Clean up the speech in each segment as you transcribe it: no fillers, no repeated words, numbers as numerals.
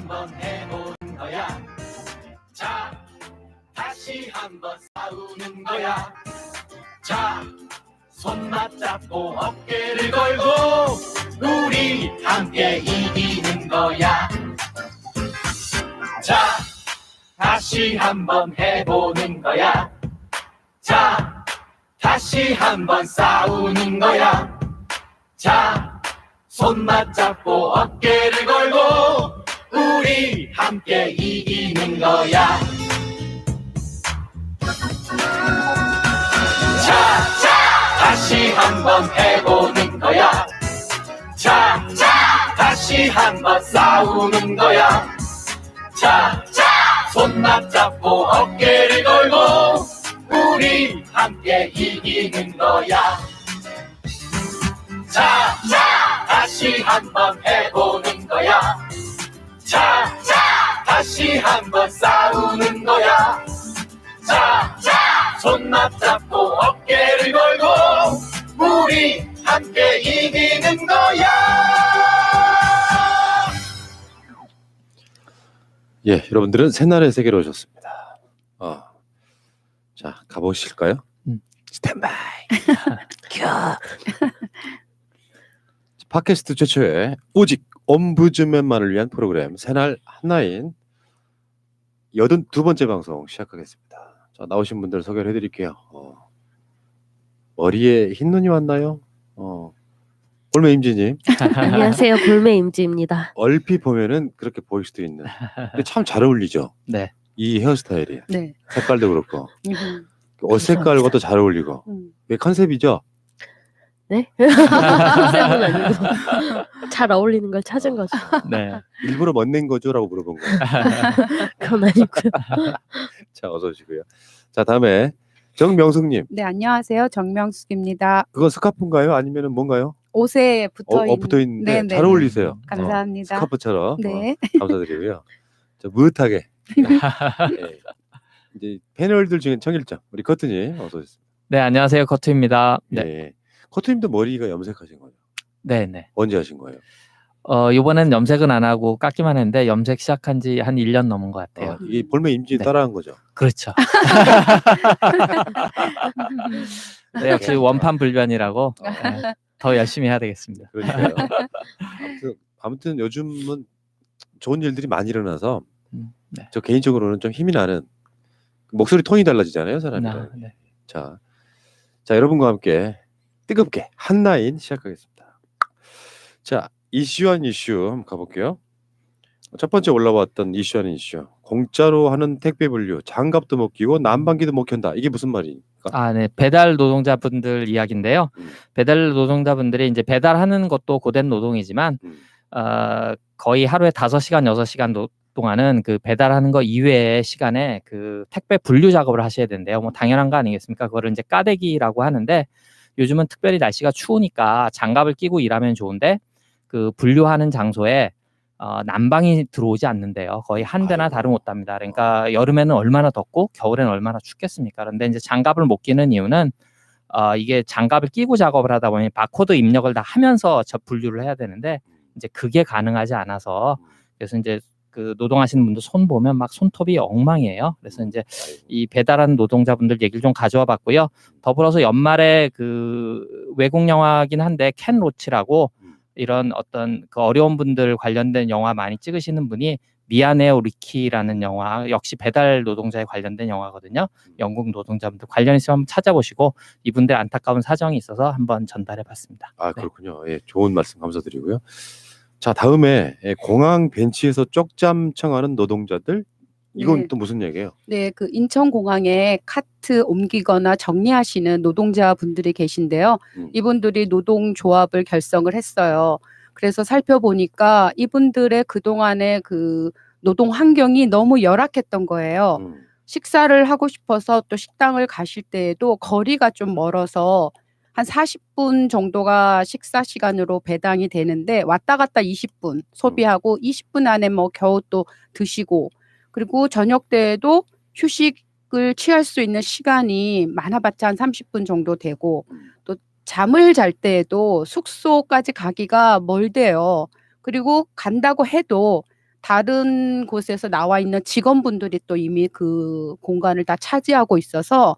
한번 해보는 거야. 자, 다시 한번 싸우는 거야. 자, 손 맞잡고 어깨를 걸고 우리 함께 이기는 거야. 자, 다시 한번 해보는 거야. 자, 다시 한번 싸우는 거야. 자, 손 맞잡고 어깨를 걸고 우리 함께 이기는 거야. 자, 다시 한번 해보는 거야. 자, 다시 한번 싸우는 거야. 자, 손 맞잡고 어깨를 걸고 우리 함께 이기는 거야. 자, 다시 한번 해보는 거야. 자, 다시 한번 싸우는 거야. 자, 손 맞잡고 어깨를 걸고 우리 함께 이기는 거야. 예, 여러분들은 새날의 세계로 오셨습니다. 자, 가보실까요? 스탠바이. 큐. 팟캐스트 최초의 오직 ombudsman만을 위한 프로그램 새날 한나인 82번째 방송 시작하겠습니다. 자, 나오신 분들 소개를 해드릴게요. 머리에 흰 눈이 왔나요? 볼메 임지님. 안녕하세요, 볼메 임지입니다. 얼핏 보면은 그렇게 보일 수도 있는. 근데 참 잘 어울리죠. 네. 이 헤어스타일이. 네. 색깔도 그렇고. 옷 색깔과도 잘 어울리고. 이게 컨셉이죠? 네? 컨셉은 아니고 잘 어울리는 걸 찾은 거죠. 네. 일부러 멋낸 거죠라고 물어본 거예요. 그건 아니고요. 자, 어서 오시고요. 자, 다음에 정명숙님. 네, 안녕하세요. 정명숙입니다. 그거 스카프인가요? 아니면은 뭔가요? 옷에 붙어있는. 붙어 있는데 네네. 잘 어울리세요. 감사합니다. 스카프처럼. 네. 감사드리고요. 자, 무릇하게. 네. 이제 패널들 중에 청일점 우리 커튼이 어서 오셨습니다. 네, 안녕하세요. 커트입니다. 네. 네. 커튼님도 머리가 염색하신 거예요? 네, 네. 언제 하신 거예요? 이번엔 염색은 안 하고 깎기만 했는데 염색 시작한 지 한 1년 넘은 것 같아요. 이게 볼메 임지 네. 따라한 거죠? 그렇죠. 네, 역시 원판 불변이라고 네, 더 열심히 해야 되겠습니다. 그러니까요. 아무튼 요즘은 좋은 일들이 많이 일어나서 네. 저 개인적으로는 좀 힘이 나는 목소리 톤이 달라지잖아요, 사람이. 네. 자, 여러분과 함께 뜨겁게 한나인 시작하겠습니다. 자, 이슈 한 이슈 한번 가볼게요. 첫 번째 올라왔던 이슈 한 이슈. 공짜로 하는 택배 분류, 장갑도 못 끼고 난방기도 못 켠다. 이게 무슨 말입니까? 네. 배달 노동자분들 이야기인데요. 배달 노동자분들이 이제 배달하는 것도 고된 노동이지만 거의 하루에 5시간, 6시간 동안은 그 배달하는 거 이외의 시간에 그 택배 분류 작업을 하셔야 된대요. 뭐 당연한 거 아니겠습니까? 그거를 이제 까대기라고 하는데 요즘은 특별히 날씨가 추우니까 장갑을 끼고 일하면 좋은데 그 분류하는 장소에 난방이 들어오지 않는데요. 거의 한 대나 다름없답니다. 그러니까 여름에는 얼마나 덥고 겨울에는 얼마나 춥겠습니까? 그런데 이제 장갑을 못 끼는 이유는 이게 장갑을 끼고 작업을 하다 보니 바코드 입력을 다 하면서 분류를 해야 되는데 이제 그게 가능하지 않아서 그래서 이제 그 노동하시는 분들 손 보면 막 손톱이 엉망이에요. 그래서 이제 이 배달하는 노동자분들 얘기를 좀 가져와 봤고요. 더불어서 연말에 그 외국 영화긴 한데 켄 로치라고 이런 어떤 그 어려운 분들 관련된 영화 많이 찍으시는 분이 미안해요 리키라는 영화 역시 배달 노동자에 관련된 영화거든요. 영국 노동자분들 관련 있으면 한번 찾아보시고 이분들 안타까운 사정이 있어서 한번 전달해 봤습니다. 그렇군요. 예, 좋은 말씀 감사드리고요. 자, 다음에 공항 벤치에서 쪽잠 청하는 노동자들 이건 네. 또 무슨 얘기예요? 네, 그 인천공항에 카트 옮기거나 정리하시는 노동자분들이 계신데요. 이분들이 노동조합을 결성을 했어요. 그래서 살펴보니까 이분들의 그동안의 그 노동 환경이 너무 열악했던 거예요. 식사를 하고 싶어서 또 식당을 가실 때에도 거리가 좀 멀어서 한 40분 정도가 식사 시간으로 배당이 되는데 왔다 갔다 20분 소비하고 20분 안에 뭐 겨우 또 드시고 그리고 저녁 때에도 휴식을 취할 수 있는 시간이 많아봤자 한 30분 정도 되고 또 잠을 잘 때에도 숙소까지 가기가 멀대요. 그리고 간다고 해도 다른 곳에서 나와 있는 직원분들이 또 이미 그 공간을 다 차지하고 있어서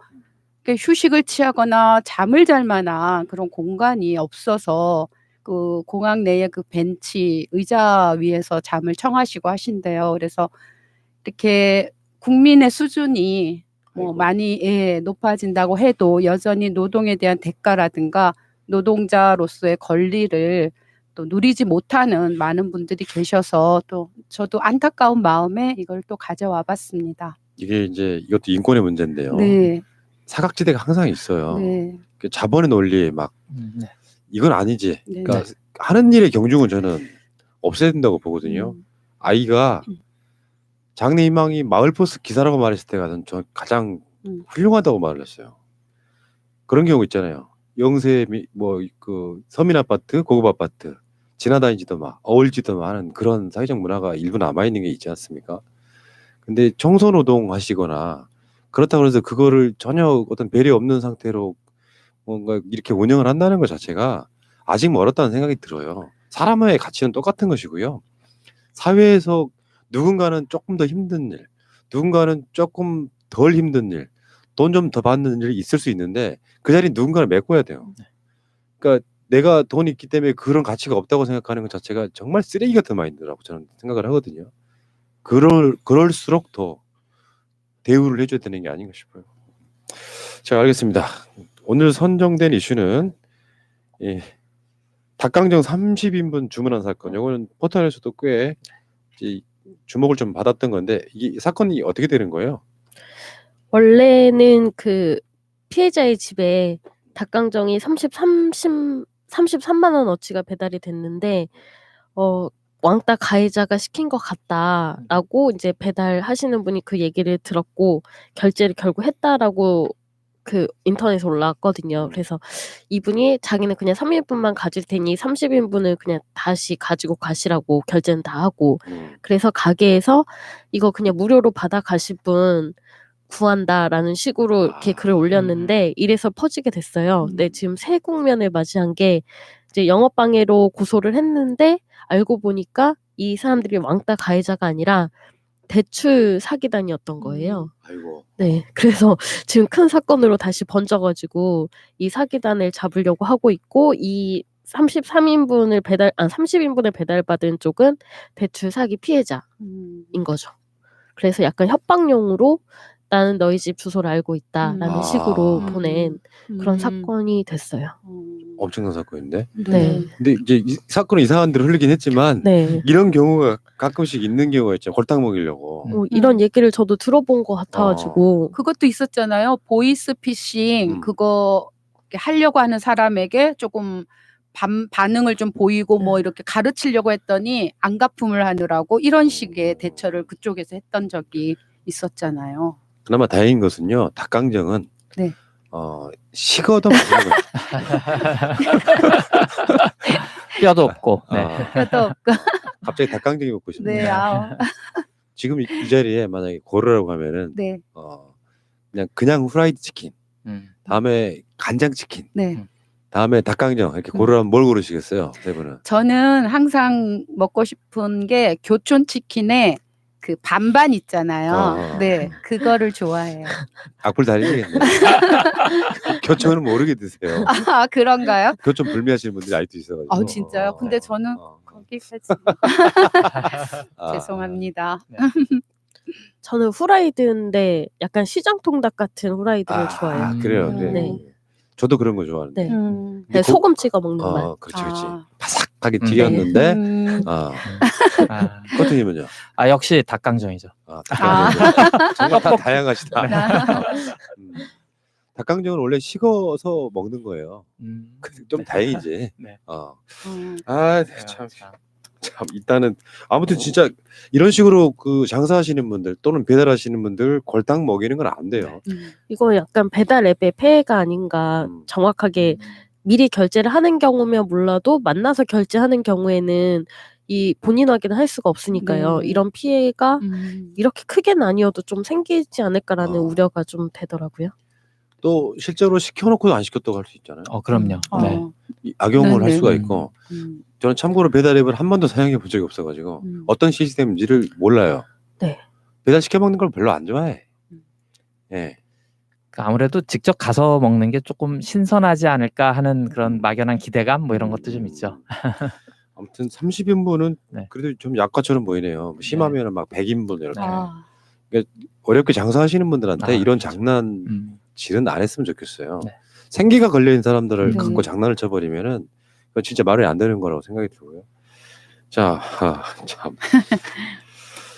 휴식을 취하거나 잠을 잘 만한 그런 공간이 없어서 그 공항 내에 그 벤치, 의자 위에서 잠을 청하시고 하신대요. 그래서 이렇게 국민의 수준이 뭐 아이고. 많이 높아진다고 해도 여전히 노동에 대한 대가라든가 노동자로서의 권리를 또 누리지 못하는 많은 분들이 계셔서 또 저도 안타까운 마음에 이걸 또 가져와 봤습니다. 이게 이제 이것도 인권의 문제인데요. 네. 사각지대가 항상 있어요. 네. 그 자본의 논리 막 네. 이건 아니지. 네. 그러니까 하는 일의 경중은 저는 없애야 된다고 보거든요. 아이가 장래희망이 마을버스 기사라고 말했을 때가 저 가장 훌륭하다고 말을 했어요. 그런 경우 있잖아요. 영세 그 서민 아파트, 고급 아파트 지나다니지도 마, 어울지도 마 하는 그런 사회적 문화가 일부 남아 있는 게 있지 않습니까? 근데 청소노동 하시거나 그렇다고 해서 그거를 전혀 어떤 배려 없는 상태로 뭔가 이렇게 운영을 한다는 것 자체가 아직 멀었다는 생각이 들어요. 사람의 가치는 똑같은 것이고요. 사회에서 누군가는 조금 더 힘든 일, 누군가는 조금 덜 힘든 일, 돈 좀 더 받는 일이 있을 수 있는데 그 자리는 누군가를 메꿔야 돼요. 그러니까 내가 돈이 있기 때문에 그런 가치가 없다고 생각하는 것 자체가 정말 쓰레기 같은 마인드라고 저는 생각을 하거든요. 그럴수록 더 대우를 해줘야 되는 게 아닌가 싶어요. 자, 알겠습니다. 오늘 선정된 이슈는 닭강정 30인분 주문한 사건. 이거는 포털에서도 꽤 이제 주목을 좀 받았던 건데 이 사건이 어떻게 되는 거예요? 원래는 그 피해자의 집에 닭강정이 33만 원어치가 배달이 됐는데 왕따 가해자가 시킨 것 같다라고 이제 배달하시는 분이 그 얘기를 들었고 결제를 결국 했다라고 그 인터넷에 올라왔거든요. 그래서 이분이 자기는 그냥 3인분만 가질 테니 30인분을 그냥 다시 가지고 가시라고 결제는 다 하고 그래서 가게에서 이거 그냥 무료로 받아 가실 분 구한다라는 식으로 이렇게 글을 올렸는데 이래서 퍼지게 됐어요. 근데 지금 새 국면을 맞이한 게 이제 영업방해로 고소를 했는데 알고 보니까 이 사람들이 왕따 가해자가 아니라 대출 사기단이었던 거예요. 아이고. 네, 그래서 지금 큰 사건으로 다시 번져가지고 이 사기단을 잡으려고 하고 있고 이 30인분을 배달받은 쪽은 대출 사기 피해자인 거죠. 그래서 약간 협박용으로 나는 너희 집 주소를 알고 있다라는 식으로 보낸 그런 사건이 됐어요. 엄청난 사건인데. 네. 근데 이제 이 사건은 이상한 데로 흘리긴 했지만 네. 이런 경우가 가끔씩 있는 경우가 있죠. 골탕 먹이려고. 이런 얘기를 저도 들어본 것 같아가지고 그것도 있었잖아요. 보이스피싱 그거 하려고 하는 사람에게 조금 반응을 좀 보이고 뭐 이렇게 가르치려고 했더니 안갚음을 하느라고 이런 식의 대처를 그쪽에서 했던 적이 있었잖아요. 그나마 다행인 것은요. 닭강정은 네. 식어도 맛있는 거예요. 뼈도 없고. 네. 그것도 없고. 갑자기 닭강정이 먹고 싶네요. 네. 지금 이 자리에 만약에 고르라고 하면은 네. 그냥 후라이드 치킨, 다음에 간장 치킨, 네. 다음에 닭강정 이렇게 고르라면 뭘 고르시겠어요, 세 분은? 저는 항상 먹고 싶은 게 교촌 치킨에 그 반반 있잖아요. 네, 그거를 좋아해요. 악플 달리겠네요. 교촌은 모르게 드세요. 아, 그런가요? 교촌 불미하시는 분들이 아직도 있어가지고. 진짜요? 근데 저는 거기까지 죄송합니다. 네. 저는 후라이드인데 약간 시장통닭 같은 후라이드를 좋아해요. 그래요. 네. 저도 그런 거 좋아하는데. 네. 근데 소금 찍어 먹는 맛. 그렇지. 바삭하게 튀겼는데. 코트님은요? 역시 닭강정이죠. 정말 다 다양하시다. 닭강정은 원래 식어서 먹는 거예요. 좀 다행이지. 네. 참 일단은 아무튼 진짜 이런 식으로 그 장사하시는 분들 또는 배달하시는 분들 골탕 먹이는 건 안 돼요. 이거 약간 배달 앱의 폐해가 아닌가. 정확하게 미리 결제를 하는 경우면 몰라도 만나서 결제하는 경우에는 이 본인 확인을 할 수가 없으니까요. 이런 피해가 이렇게 크게는 아니어도 좀 생기지 않을까라는 우려가 좀 되더라고요. 또 실제로 시켜놓고 안 시켰다고 할 수 있잖아요. 그럼요. 네. 악용을 할 수가 있고 저는 참고로 배달 앱을 한 번도 사용해 본 적이 없어가지고 어떤 시스템인지를 몰라요. 네. 배달 시켜 먹는 걸 별로 안 좋아해. 예. 아무래도 직접 가서 먹는 게 조금 신선하지 않을까 하는 그런 막연한 기대감 뭐 이런 것도 좀 있죠. 아무튼 30인분은 네. 그래도 좀 약과처럼 보이네요. 심하면은 막 100인분 이렇게. 아, 어렵게 장사하시는 분들한테 이런 그렇죠. 장난질은 안 했으면 좋겠어요. 네. 생계가 걸려있는 사람들을 네. 갖고 장난을 쳐버리면은 그건 진짜 말이 안 되는 거라고 생각이 들고요. 자, 참.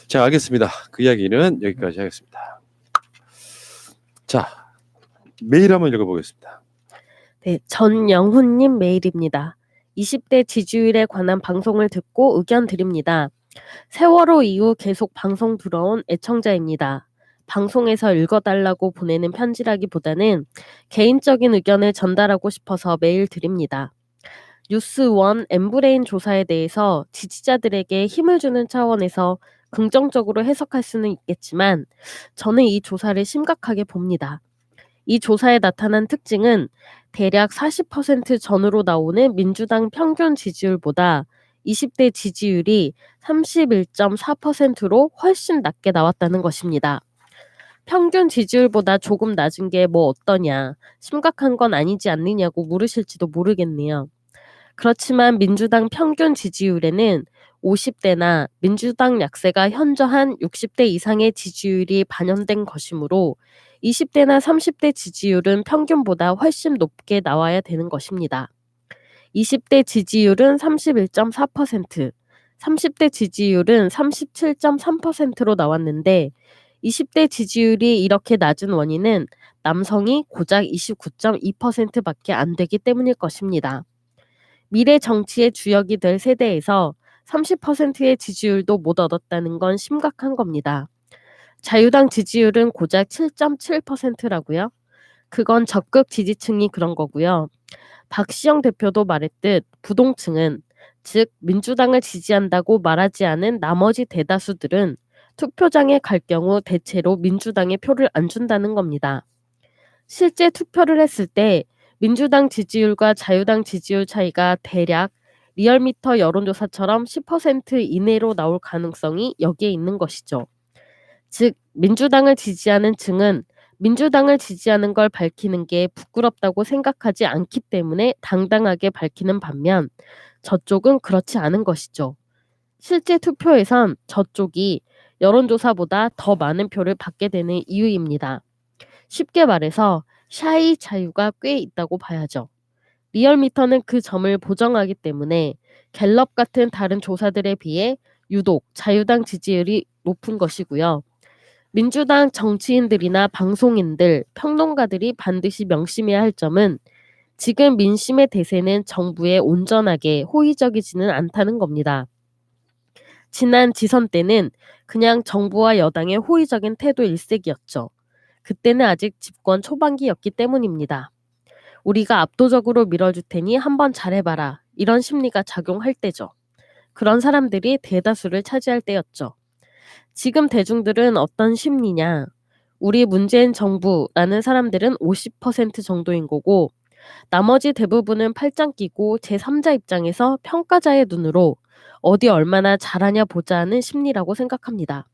자, 알겠습니다. 그 이야기는 여기까지 하겠습니다. 자, 메일 한번 읽어보겠습니다. 네, 전영훈님 메일입니다. 20대 지지율에 관한 방송을 듣고 의견 드립니다. 세월호 이후 계속 방송 들어온 애청자입니다. 방송에서 읽어달라고 보내는 편지라기보다는 개인적인 의견을 전달하고 싶어서 메일 드립니다. 뉴스원 엠브레인 조사에 대해서 지지자들에게 힘을 주는 차원에서 긍정적으로 해석할 수는 있겠지만 저는 이 조사를 심각하게 봅니다. 이 조사에 나타난 특징은 대략 40% 전후로 나오는 민주당 평균 지지율보다 20대 지지율이 31.4%로 훨씬 낮게 나왔다는 것입니다. 평균 지지율보다 조금 낮은 게 뭐 어떠냐, 심각한 건 아니지 않느냐고 물으실지도 모르겠네요. 그렇지만 민주당 평균 지지율에는 50대나 민주당 약세가 현저한 60대 이상의 지지율이 반영된 것이므로 20대나 30대 지지율은 평균보다 훨씬 높게 나와야 되는 것입니다. 20대 지지율은 31.4%, 30대 지지율은 37.3%로 나왔는데 20대 지지율이 이렇게 낮은 원인은 남성이 고작 29.2%밖에 안 되기 때문일 것입니다. 미래 정치의 주역이 될 세대에서 30%의 지지율도 못 얻었다는 건 심각한 겁니다. 자유당 지지율은 고작 7.7%라고요? 그건 적극 지지층이 그런 거고요. 박시영 대표도 말했듯 부동층은, 즉 민주당을 지지한다고 말하지 않은 나머지 대다수들은 투표장에 갈 경우 대체로 민주당에 표를 안 준다는 겁니다. 실제 투표를 했을 때 민주당 지지율과 자유당 지지율 차이가 대략 리얼미터 여론조사처럼 10% 이내로 나올 가능성이 여기에 있는 것이죠. 즉 민주당을 지지하는 층은 민주당을 지지하는 걸 밝히는 게 부끄럽다고 생각하지 않기 때문에 당당하게 밝히는 반면 저쪽은 그렇지 않은 것이죠. 실제 투표에선 저쪽이 여론조사보다 더 많은 표를 받게 되는 이유입니다. 쉽게 말해서 샤이 자유가 꽤 있다고 봐야죠. 리얼미터는 그 점을 보정하기 때문에 갤럽 같은 다른 조사들에 비해 유독 자유당 지지율이 높은 것이고요. 민주당 정치인들이나 방송인들, 평론가들이 반드시 명심해야 할 점은 지금 민심의 대세는 정부에 온전하게 호의적이지는 않다는 겁니다. 지난 지선 때는 그냥 정부와 여당의 호의적인 태도 일색이었죠. 그때는 아직 집권 초반기였기 때문입니다. 우리가 압도적으로 밀어줄 테니 한번 잘해봐라. 이런 심리가 작용할 때죠. 그런 사람들이 대다수를 차지할 때였죠. 지금 대중들은 어떤 심리냐? 우리 문재인 정부라는 사람들은 50% 정도인 거고 나머지 대부분은 팔짱 끼고 제3자 입장에서 평가자의 눈으로 어디 얼마나 잘하냐 보자 하는 심리라고 생각합니다.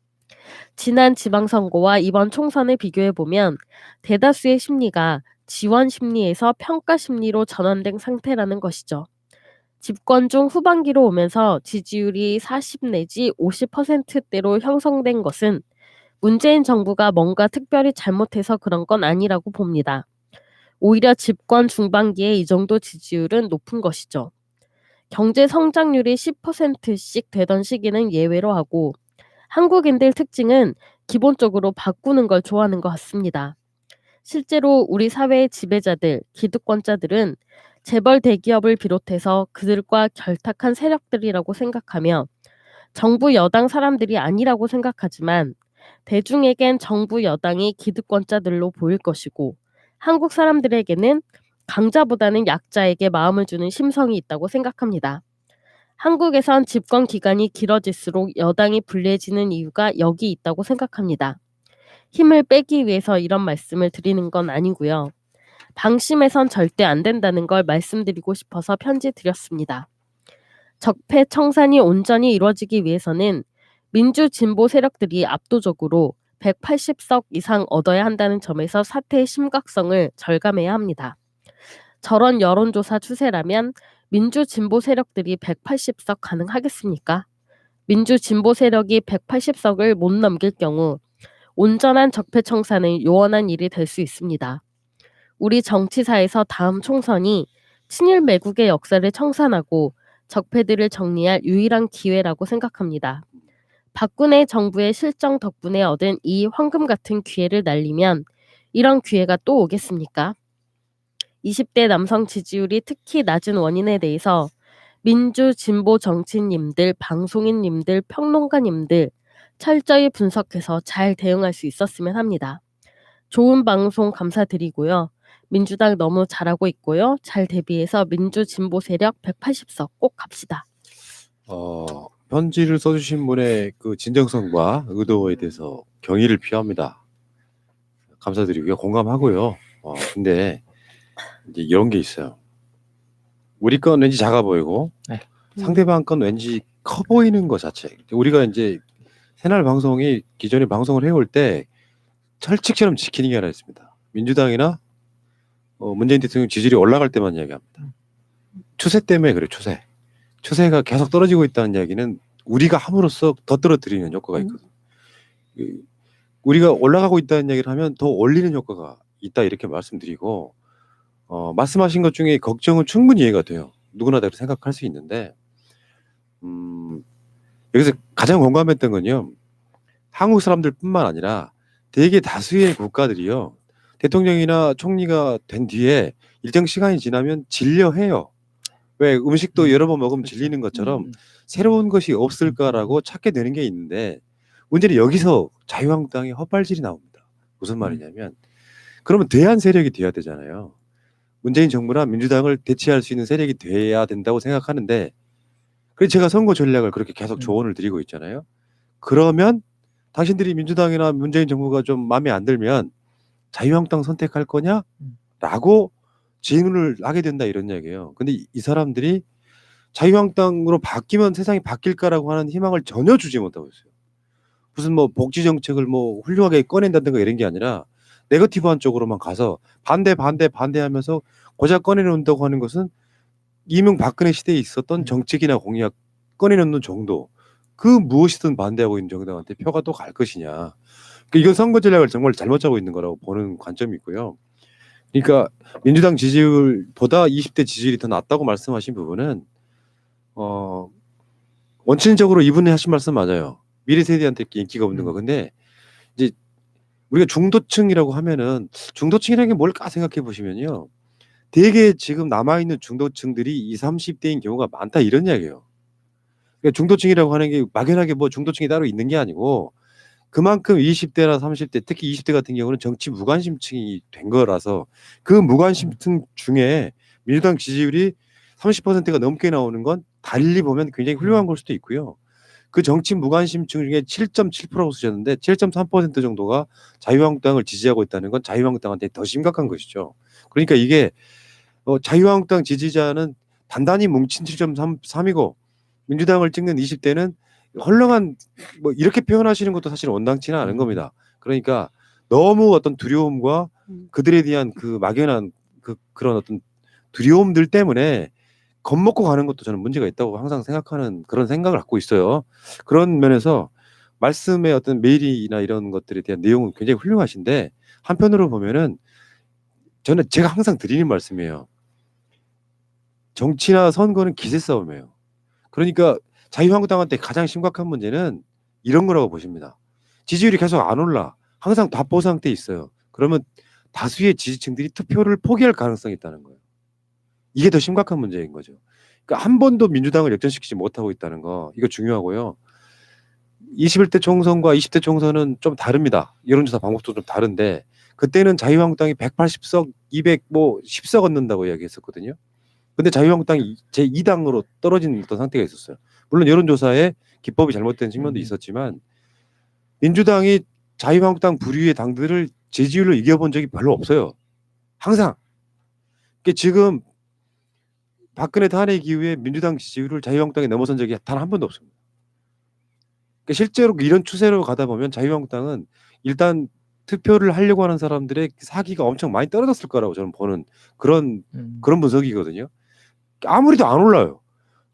지난 지방선거와 이번 총선을 비교해보면 대다수의 심리가 지원 심리에서 평가 심리로 전환된 상태라는 것이죠. 집권 중 후반기로 오면서 지지율이 40 내지 50%대로 형성된 것은 문재인 정부가 뭔가 특별히 잘못해서 그런 건 아니라고 봅니다. 오히려 집권 중반기에 이 정도 지지율은 높은 것이죠. 경제 성장률이 10%씩 되던 시기는 예외로 하고 한국인들 특징은 기본적으로 바꾸는 걸 좋아하는 것 같습니다. 실제로 우리 사회의 지배자들, 기득권자들은 재벌 대기업을 비롯해서 그들과 결탁한 세력들이라고 생각하며 정부 여당 사람들이 아니라고 생각하지만 대중에겐 정부 여당이 기득권자들로 보일 것이고 한국 사람들에게는 강자보다는 약자에게 마음을 주는 심성이 있다고 생각합니다. 한국에선 집권 기간이 길어질수록 여당이 불리해지는 이유가 여기 있다고 생각합니다. 힘을 빼기 위해서 이런 말씀을 드리는 건 아니고요. 방심해선 절대 안 된다는 걸 말씀드리고 싶어서 편지 드렸습니다. 적폐 청산이 온전히 이루어지기 위해서는 민주 진보 세력들이 압도적으로 180석 이상 얻어야 한다는 점에서 사태의 심각성을 절감해야 합니다. 저런 여론조사 추세라면 민주 진보 세력들이 180석 가능하겠습니까? 민주 진보 세력이 180석을 못 넘길 경우 온전한 적폐 청산은 요원한 일이 될 수 있습니다. 우리 정치사에서 다음 총선이 친일 매국의 역사를 청산하고 적폐들을 정리할 유일한 기회라고 생각합니다. 박근혜 정부의 실정 덕분에 얻은 이 황금 같은 기회를 날리면 이런 기회가 또 오겠습니까? 20대 남성 지지율이 특히 낮은 원인에 대해서 민주 진보 정치인님들, 방송인님들, 평론가님들 철저히 분석해서 잘 대응할 수 있었으면 합니다. 좋은 방송 감사드리고요. 민주당 너무 잘하고 있고요. 잘 대비해서 민주 진보 세력 180석 꼭 갑시다. 편지를 써주신 분의 그 진정성과 의도에 대해서 경의를 표합니다. 감사드리고요. 공감하고요. 근데 이제 이런 게 있어요. 우리 건 왠지 작아 보이고 네. 상대방 건 왠지 커 보이는 것 자체. 우리가 이제 새날 방송이 기존에 방송을 해올 때 철칙처럼 지키는 게 하나 있습니다. 민주당이나 문재인 대통령 지지율이 올라갈 때만 이야기합니다. 추세 때문에 그래요. 추세가 계속 떨어지고 있다는 이야기는 우리가 함으로써 더 떨어뜨리는 효과가 있거든요. 우리가 올라가고 있다는 이야기를 하면 더 올리는 효과가 있다 이렇게 말씀드리고 말씀하신 것 중에 걱정은 충분히 이해가 돼요. 누구나 다 생각할 수 있는데 여기서 가장 공감했던 건요. 한국 사람들뿐만 아니라 대개 다수의 국가들이요. 대통령이나 총리가 된 뒤에 일정 시간이 지나면 질려해요. 왜 음식도 여러 번 먹으면 질리는 것처럼 새로운 것이 없을까라고 찾게 되는 게 있는데 문제는 여기서 자유한국당의 헛발질이 나옵니다. 무슨 말이냐면 그러면 대안 세력이 돼야 되잖아요. 문재인 정부나 민주당을 대체할 수 있는 세력이 돼야 된다고 생각하는데 그래서 제가 선거 전략을 그렇게 계속 조언을 드리고 있잖아요. 그러면 당신들이 민주당이나 문재인 정부가 좀 마음에 안 들면 자유한국당 선택할 거냐? 라고 질문을 하게 된다 이런 이야기예요. 근데 이 사람들이 자유한국당으로 바뀌면 세상이 바뀔까라고 하는 희망을 전혀 주지 못하고 있어요. 무슨 뭐 복지 정책을 뭐 훌륭하게 꺼낸다든가 이런 게 아니라 네거티브한 쪽으로만 가서 반대하면서 고작 꺼내놓는다고 하는 것은 이명박근혜 시대에 있었던 정책이나 공약 꺼내놓는 정도 그 무엇이든 반대하고 있는 정당한테 표가 또 갈 것이냐. 그러니까 이건 선거 전략을 정말 잘못 짜고 있는 거라고 보는 관점이 있고요. 그러니까 민주당 지지율보다 20대 지지율이 더 낮다고 말씀하신 부분은 원천적으로 이분이 하신 말씀 맞아요. 미래 세대한테 인기가 없는 거. 근데 이제 우리가 중도층이라고 하면은 중도층이라는 게 뭘까 생각해 보시면요. 대개 지금 남아있는 중도층들이 20, 30대인 경우가 많다 이런 이야기예요. 그러니까 중도층이라고 하는 게 막연하게 뭐 중도층이 따로 있는 게 아니고 그만큼 20대나 30대 특히 20대 같은 경우는 정치 무관심층이 된 거라서 그 무관심층 중에 민주당 지지율이 30%가 넘게 나오는 건 달리 보면 굉장히 훌륭한 걸 수도 있고요. 그 정치 무관심층 중에 7.7%라고 쓰셨는데 7.3% 정도가 자유한국당을 지지하고 있다는 건 자유한국당한테 더 심각한 것이죠. 그러니까 이게 자유한국당 지지자는 단단히 뭉친 7.3이고 민주당을 찍는 20대는 헐렁한 뭐 이렇게 표현하시는 것도 사실 원당치는 않은 겁니다. 그러니까 너무 어떤 두려움과 그들에 대한 그 막연한 그런 어떤 두려움들 때문에 겁먹고 가는 것도 저는 문제가 있다고 항상 생각하는 그런 생각을 갖고 있어요. 그런 면에서 말씀의 어떤 메일이나 이런 것들에 대한 내용은 굉장히 훌륭하신데 한편으로 보면은 저는 제가 항상 드리는 말씀이에요. 정치나 선거는 기세 싸움이에요. 그러니까 자유한국당한테 가장 심각한 문제는 이런 거라고 보십니다. 지지율이 계속 안 올라. 항상 답보 상태에 있어요. 그러면 다수의 지지층들이 투표를 포기할 가능성이 있다는 거예요. 이게 더 심각한 문제인 거죠. 그러니까 한 번도 민주당을 역전시키지 못하고 있다는 거. 이거 중요하고요. 21대 총선과 20대 총선은 좀 다릅니다. 여론조사 방법도 좀 다른데 그때는 자유한국당이 180석, 210석 얻는다고 이야기했었거든요. 근데 자유한국당이 제2당으로 떨어진 어떤 상태가 있었어요. 물론 여론조사에 기법이 잘못된 측면도 있었지만 민주당이 자유한국당 부류의 당들을 지지율로 이겨본 적이 별로 없어요. 항상. 그러니까 지금 박근혜 탄핵 이후에 민주당 지지율을 자유한국당이 넘어선 적이 단 한 번도 없습니다. 그러니까 실제로 이런 추세로 가다 보면 자유한국당은 일단 투표를 하려고 하는 사람들의 사기가 엄청 많이 떨어졌을 거라고 저는 보는 그런 분석이거든요. 아무리도 안 올라요.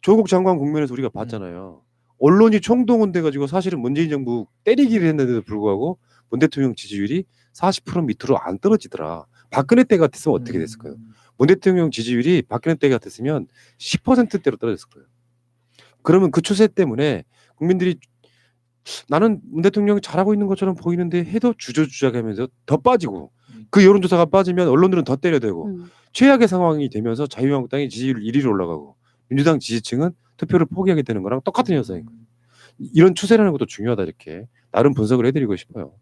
조국 장관 국면에서 우리가 봤잖아요. 언론이 총동원돼 가지고 사실은 문재인 정부 때리기를 했는데도 불구하고 문 대통령 지지율이 40% 밑으로 안 떨어지더라. 박근혜 때 같았으면 어떻게 됐을까요? 문 대통령 지지율이 박근혜 때 같았으면 10%대로 떨어졌을 거예요. 그러면 그 추세 때문에 국민들이 나는 문 대통령이 잘하고 있는 것처럼 보이는데 해도 주저주저하면서 더 빠지고 그 여론조사가 빠지면 언론들은 더 때려대고 최악의 상황이 되면서 자유한국당이 지지율 1위로 올라가고 민주당 지지층은 투표를 포기하게 되는 거랑 똑같은 현상이거든요. 이런 추세라는 것도 중요하다 이렇게 나름 분석을 해드리고 싶어요.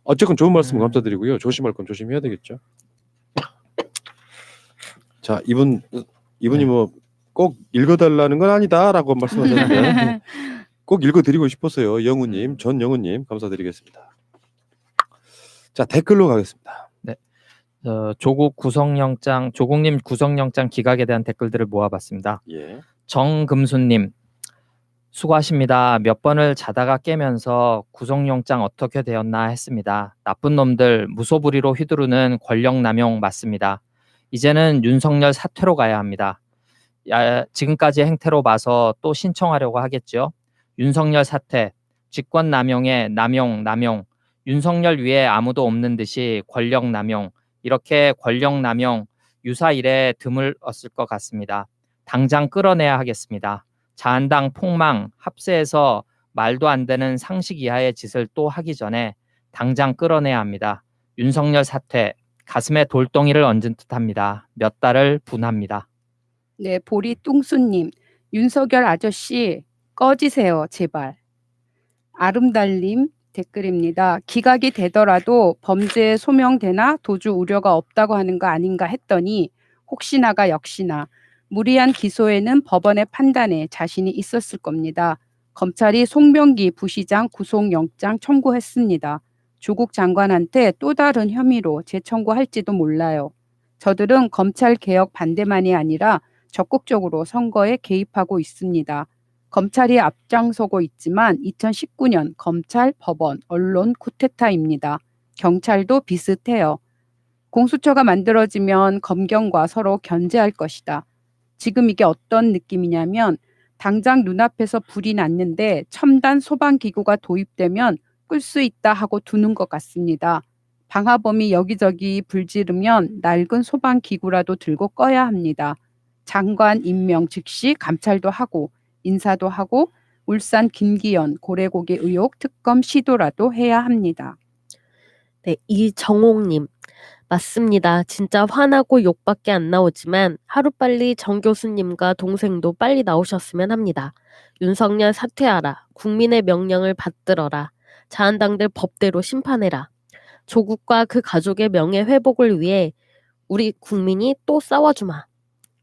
어쨌건 좋은 말씀 감사드리고요. 조심할 건 조심해야 되겠죠. 자 이분이 네. 뭐 꼭 읽어달라는 건 아니다라고 말씀하셨는데 꼭 읽어드리고 싶었어요. 영우님, 전영우님 감사드리겠습니다. 자 댓글로 가겠습니다. 조국님 구속영장 기각에 대한 댓글들을 모아봤습니다. 예. 정금수님 수고하십니다. 몇 번을 자다가 깨면서 구속영장 어떻게 되었나 했습니다. 나쁜 놈들 무소불위로 휘두르는 권력남용 맞습니다. 이제는 윤석열 사퇴로 가야 합니다. 지금까지의 행태로 봐서 또 신청하려고 하겠죠. 윤석열 사퇴, 직권남용의 남용, 윤석열 위에 아무도 없는 듯이 권력남용, 이렇게 권력남용 유사 일에 드물었을 것 같습니다. 당장 끌어내야 하겠습니다. 자한당 폭망, 합세해서 말도 안 되는 상식 이하의 짓을 또 하기 전에 당장 끌어내야 합니다. 윤석열 사퇴, 가슴에 돌덩이를 얹은 듯합니다. 몇 달을 분합니다. 네, 보리 뚱수님, 윤석열 아저씨 꺼지세요, 제발. 아름달님 댓글입니다. 기각이 되더라도 범죄 소명되나 도주 우려가 없다고 하는 거 아닌가 했더니 혹시나가 역시나 무리한 기소에는 법원의 판단에 자신이 있었을 겁니다. 검찰이 송병기 부시장 구속영장 청구했습니다. 조국 장관한테 또 다른 혐의로 재청구할지도 몰라요. 저들은 검찰 개혁 반대만이 아니라 적극적으로 선거에 개입하고 있습니다. 검찰이 앞장서고 있지만 2019년 검찰, 법원, 언론 쿠데타입니다. 경찰도 비슷해요. 공수처가 만들어지면 검경과 서로 견제할 것이다. 지금 이게 어떤 느낌이냐면 당장 눈앞에서 불이 났는데 첨단 소방기구가 도입되면 끌 수 있다 하고 두는 것 같습니다. 방화범이 여기저기 불 지르면 낡은 소방기구라도 들고 꺼야 합니다. 장관 임명 즉시 감찰도 하고 인사도 하고 울산 김기현 고래고기 의혹 특검 시도라도 해야 합니다. 네, 이정옥님. 맞습니다. 진짜 화나고 욕밖에 안 나오지만 하루빨리 정 교수님과 동생도 빨리 나오셨으면 합니다. 윤석열 사퇴하라. 국민의 명령을 받들어라. 자한당들 법대로 심판해라. 조국과 그 가족의 명예 회복을 위해 우리 국민이 또 싸워주마.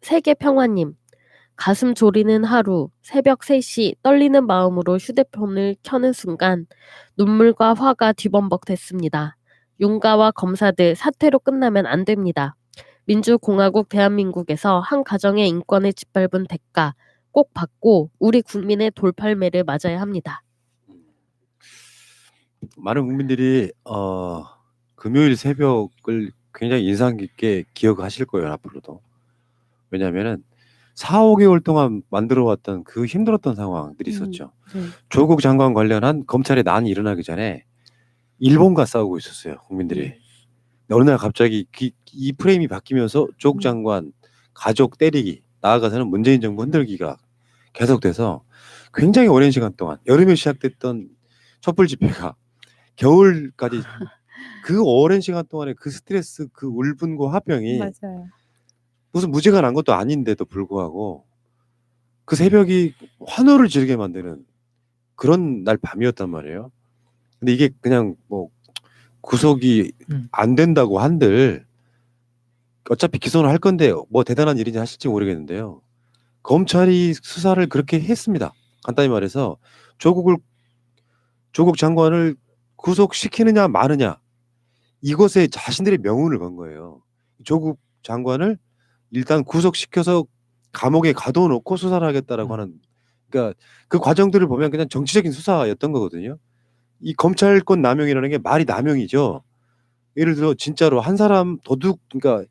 세계평화님. 가슴 졸이는 하루, 새벽 3시 떨리는 마음으로 휴대폰을 켜는 순간 눈물과 화가 뒤범벅됐습니다. 윤가와 검사들 사퇴로 끝나면 안 됩니다. 민주공화국 대한민국에서 한 가정의 인권을 짓밟은 대가 꼭 받고 우리 국민의 돌팔매를 맞아야 합니다. 많은 국민들이 금요일 새벽을 굉장히 인상 깊게 기억하실 거예요 앞으로도. 왜냐하면은 4-5개월 동안 만들어왔던 그 힘들었던 상황들이 있었죠. 조국 장관 관련한 검찰의 난이 일어나기 전에 일본과 싸우고 있었어요 국민들이. 어느 날 갑자기 이 프레임이 바뀌면서 조국 장관 가족 때리기, 나아가서는 문재인 정부 흔들기가 계속돼서 굉장히 오랜 시간 동안 여름에 시작됐던 촛불 집회가 겨울까지 그 오랜 시간 동안의 그 스트레스, 그 울분과 화병이 맞아요. 무슨 무죄가 난 것도 아닌데도 불구하고 그 새벽이 환호를 지르게 만드는 그런 날 밤이었단 말이에요. 근데 이게 그냥 뭐 구속이 안 된다고 한들 어차피 기소는 할 건데 뭐 대단한 일인지 하실지 모르겠는데요. 검찰이 수사를 그렇게 했습니다. 간단히 말해서 조국 장관을 구속시키느냐 마느냐 이것에 자신들의 명운을 건 거예요. 조국 장관을 일단 구속시켜서 감옥에 가둬놓고 수사를 하겠다라고 하는, 그러니까 그 과정들을 보면 그냥 정치적인 수사였던 거거든요. 이 검찰권 남용이라는 게 말이 남용이죠. 예를 들어 진짜로 한 사람 도둑, 그러니까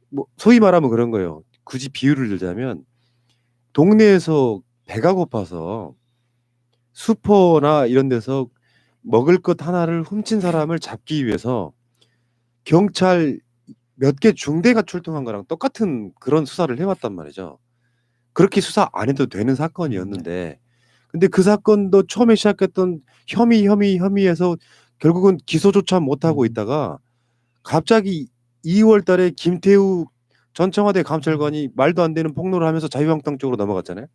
뭐 소위 말하면 그런 거예요. 굳이 비유를 들자면 동네에서 배가 고파서 슈퍼나 이런 데서 먹을 것 하나를 훔친 사람을 잡기 위해서 경찰 몇 개 중대가 출동한 거랑 똑같은 그런 수사를 해왔단 말이죠. 그렇게 수사 안 해도 되는 사건이었는데, 근데 그 사건도 처음에 시작했던 혐의에서 결국은 기소조차 못하고 있다가 갑자기 2월 달에 김태우 전 청와대 감찰관이 말도 안 되는 폭로를 하면서 자유한국당 쪽으로 넘어갔잖아요.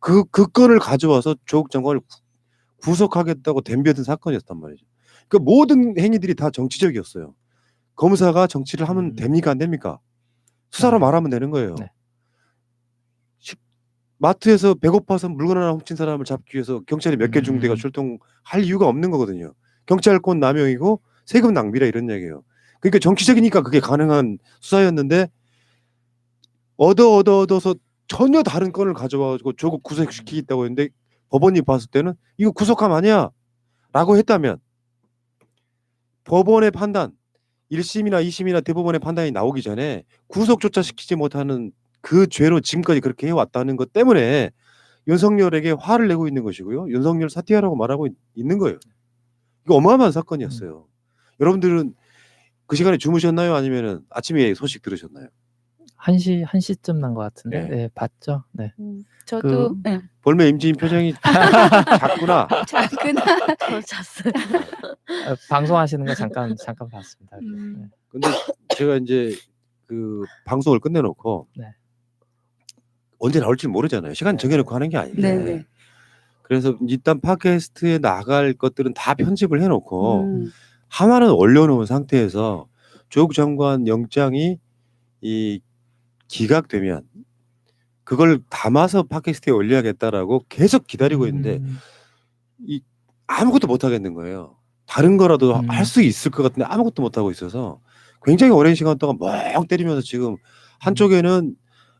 그 건을 가져와서 조국 장관을 구속하겠다고 덤벼든 사건이었단 말이죠. 그 모든 행위들이 다 정치적이었어요. 검사가 정치를 하면 됩니까 안 됩니까? 수사로 말하면 되는 거예요. 네. 마트에서 배고파서 물건 하나 훔친 사람을 잡기 위해서 경찰이 몇 개 중대가 출동할 이유가 없는 거거든요. 경찰권 남용이고 세금 낭비라 이런 얘기예요. 그러니까 정치적이니까 그게 가능한 수사였는데 얻어서 전혀 다른 건을 가져와가지고 조국 구속시키겠다고 했는데 법원이 봤을 때는 이거 구속함 아니야 라고 했다면 법원의 판단 1심이나 2심이나 대법원의 판단이 나오기 전에 구속조차 시키지 못하는 그 죄로 지금까지 그렇게 해왔다는 것 때문에 윤석열에게 화를 내고 있는 것이고요. 윤석열 사퇴하라고 말하고 있는 거예요. 이거 어마어마한 사건이었어요. 여러분들은 그 시간에 주무셨나요? 아니면은 아침에 소식 들으셨나요? 1시쯤 난 것 같은데. 네. 네, 봤죠. 네. 저도 네. 벌매 임지인 표정이 작구나. 작구나. 저 잤어요. 방송하시는 거 잠깐 봤습니다. 네. 근데 제가 이제 그 방송을 끝내놓고 네. 언제 나올지 모르잖아요. 시간 정해놓고 하는 게 아닌데. 네네. 그래서 일단 팟캐스트에 나갈 것들은 다 편집을 해놓고 하나는 올려놓은 상태에서 조국 장관 영장이 이 기각되면 그걸 담아서 팟캐스트에 올려야겠다라고 계속 기다리고 있는데 이 아무것도 못 하겠는 거예요. 다른 거라도 할 수 있을 것 같은데 아무것도 못 하고 있어서 굉장히 오랜 시간 동안 멍 때리면서 지금 한쪽에는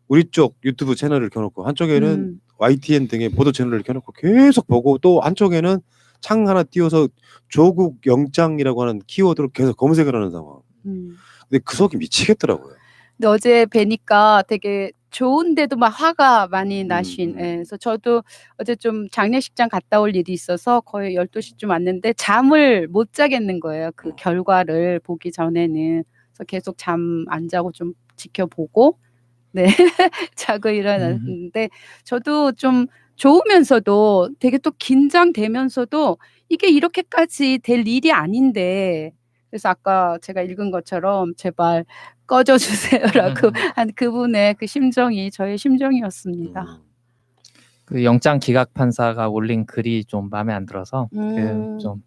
우리 쪽 유튜브 채널을 켜놓고 한쪽에는 YTN 등의 보도 채널을 켜놓고 계속 보고 또 한쪽에는 창 하나 띄워서 조국 영장이라고 하는 키워드로 계속 검색을 하는 상황. 근데 그 속이 미치겠더라고요. 근데 어제 뵈니까 되게 좋은데도 막 화가 많이 나신. 예, 그래서 저도 어제 좀 장례식장 갔다 올 일이 있어서 거의 12시쯤 왔는데 잠을 못 자겠는 거예요. 그 결과를 보기 전에는. 그래서 계속 잠 안 자고 좀 지켜보고 네 자고 일어났는데 저도 좀 좋으면서도 되게 또 긴장되면서도 이게 이렇게까지 될 일이 아닌데 그래서 아까 제가 읽은 것처럼 제발 꺼져 주세요라고 한 그분의 그 심정이 저의 심정이었습니다. 그 영장 기각 판사가 올린 글이 좀 마음에 안 들어서 좀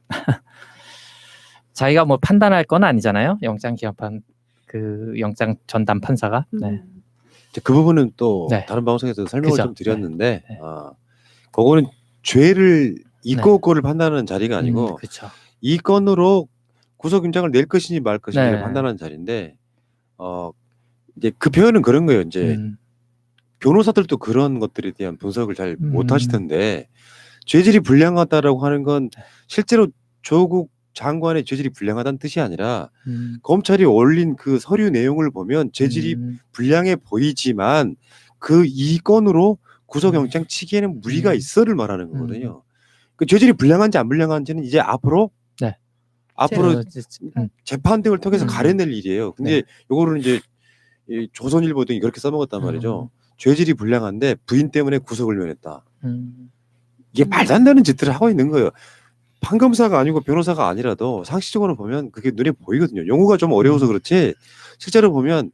자기가 뭐 판단할 건 아니잖아요. 영장 기각판 그 영장 전담 판사가. 네. 그 부분은 또 네. 다른 방송에서 설명을 그죠. 좀 드렸는데 네. 그거는 죄를 이 네. 건을 판단하는 자리가 아니고 그렇죠. 이 건으로 구속영장을 낼 것이니 말 것이니 네. 판단하는 자리인데 이제 그 표현은 그런 거예요. 이제 변호사들도 그런 것들에 대한 분석을 잘 못하시던데 죄질이 불량하다라고 하는 건 실제로 조국 장관의 죄질이 불량하다는 뜻이 아니라 검찰이 올린 그 서류 내용을 보면 죄질이 불량해 보이지만 그 이 건으로 구속영장 치기에는 무리가 있어를 말하는 거거든요. 그 죄질이 불량한지 안 불량한지는 이제 앞으로 재판 등을 통해서 가려낼 일이에요. 근데 요거를 이제 이 조선일보 등이 그렇게 써먹었단 말이죠. 죄질이 불량한데 부인 때문에 구속을 면했다. 이게 말도 안 되는 짓들을 하고 있는 거예요. 판검사가 아니고 변호사가 아니라도 상식적으로 보면 그게 눈에 보이거든요. 용어가 좀 어려워서 그렇지 실제로 보면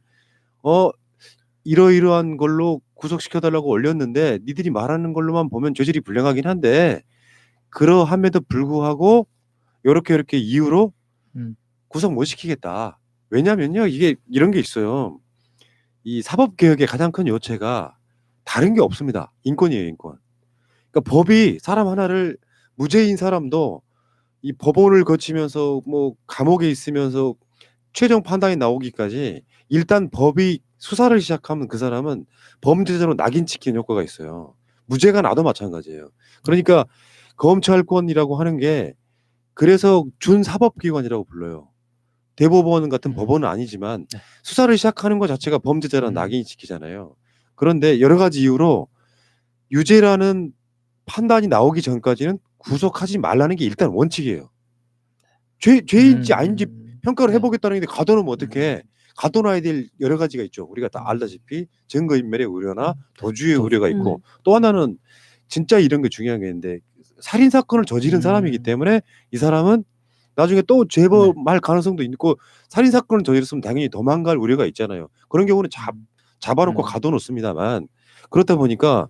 이러이러한 걸로 구속시켜달라고 올렸는데 니들이 말하는 걸로만 보면 죄질이 불량하긴 한데 그러함에도 불구하고 이렇게 이유로 구속 못 시키겠다. 왜냐면요 이게 이런 게 있어요. 이 사법개혁의 가장 큰 요체가 다른 게 없습니다. 인권이에요, 인권. 그러니까 법이 사람 하나를 무죄인 사람도 이 법원을 거치면서 뭐 감옥에 있으면서 최종 판단이 나오기까지 일단 법이 수사를 시작하면 그 사람은 범죄자로 낙인 찍히는 효과가 있어요. 무죄가 나도 마찬가지예요. 그러니까 검찰권이라고 하는 게 그래서 준사법기관이라고 불러요. 대법원 같은 법원은 아니지만 네. 수사를 시작하는 것 자체가 범죄자라는 낙인이 찍히잖아요. 그런데 여러 가지 이유로 유죄라는 판단이 나오기 전까지는 구속하지 말라는 게 일단 원칙이에요. 죄인지 아닌지 평가를 네. 해보겠다는 게 가둬놓으면 어떻게 가둬놔야 될 여러 가지가 있죠. 우리가 다 알다시피 증거인멸의 우려나 도주의 우려가 있고 또 하나는 진짜 이런 게 중요한 게 있는데 살인 사건을 저지른 사람이기 때문에 이 사람은 나중에 또 재범할 가능성도 있고 살인 사건을 저질렀으면 당연히 도망갈 우려가 있잖아요. 그런 경우는 잡아놓고 가둬놓습니다만 그렇다 보니까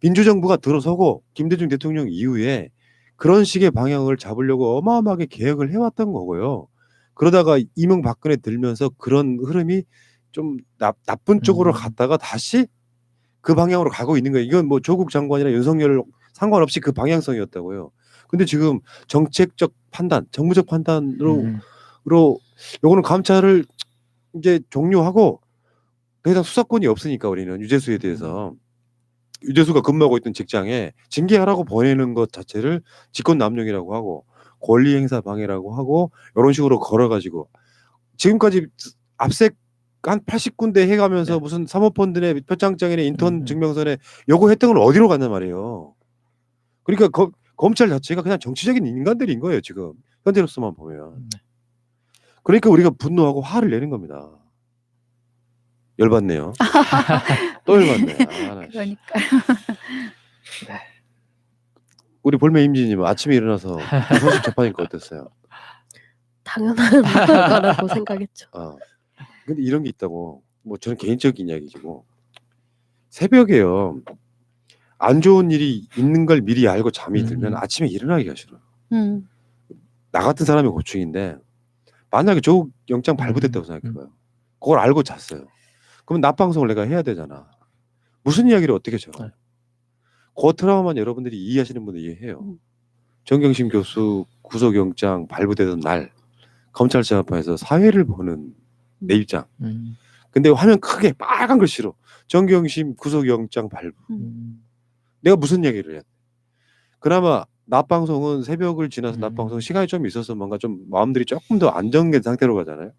민주정부가 들어서고 김대중 대통령 이후에 그런 식의 방향을 잡으려고 어마어마하게 계획을 해왔던 거고요. 그러다가 이명박근혜 들면서 그런 흐름이 좀 나쁜 쪽으로 갔다가 다시 그 방향으로 가고 있는 거예요. 이건 뭐 조국 장관이나 윤석열 상관없이 그 방향성이었다고요. 근데 지금 정책적 판단, 정무적 판단으로 요거는 감찰을 이제 종료하고 더 이상 수사권이 없으니까 우리는 유재수에 대해서 유재수가 근무하고 있던 직장에 징계하라고 보내는 것 자체를 직권남용이라고 하고 권리행사 방해라고 하고 이런 식으로 걸어가지고 지금까지 압색 한 80군데 해가면서 무슨 사모펀드 내 표창장이나 인턴 증명서에 요거 혜택은 어디로 갔냔 말이에요. 그러니까 검찰 자체가 그냥 정치적인 인간들인 거예요 지금 현재로서만 보면. 그러니까 우리가 분노하고 화를 내는 겁니다. 열받네요. 또 열받네. 그러니까 우리 볼매 임진님 아침에 일어나서 그 소식 접하니까 어땠어요? 당연한 거라고 생각했죠. 근데 이런 게 있다고. 뭐 저는 개인적인 이야기지고 새벽에요. 안 좋은 일이 있는 걸 미리 알고 잠이 들면 아침에 일어나기가 싫어요. 나 같은 사람의 고충인데 만약에 조국 영장 발부됐다고 생각해봐요. 그걸 알고 잤어요. 그럼 낮 방송을 내가 해야 되잖아. 무슨 이야기를 어떻게 적어요? 그 트라우마는 여러분들이 이해하시는 분들 이해해요. 정경심 교수 구속영장 발부되던 날 검찰청 앞에서 사회를 보는 내 입장. 근데 화면 크게 빨간 글씨로 정경심 구속영장 발부. 내가 무슨 얘기를 해야 돼? 그나마 낮 방송은 새벽을 지나서 낮 방송 시간이 좀 있어서 뭔가 좀 마음들이 조금 더 안정된 상태로 가잖아요.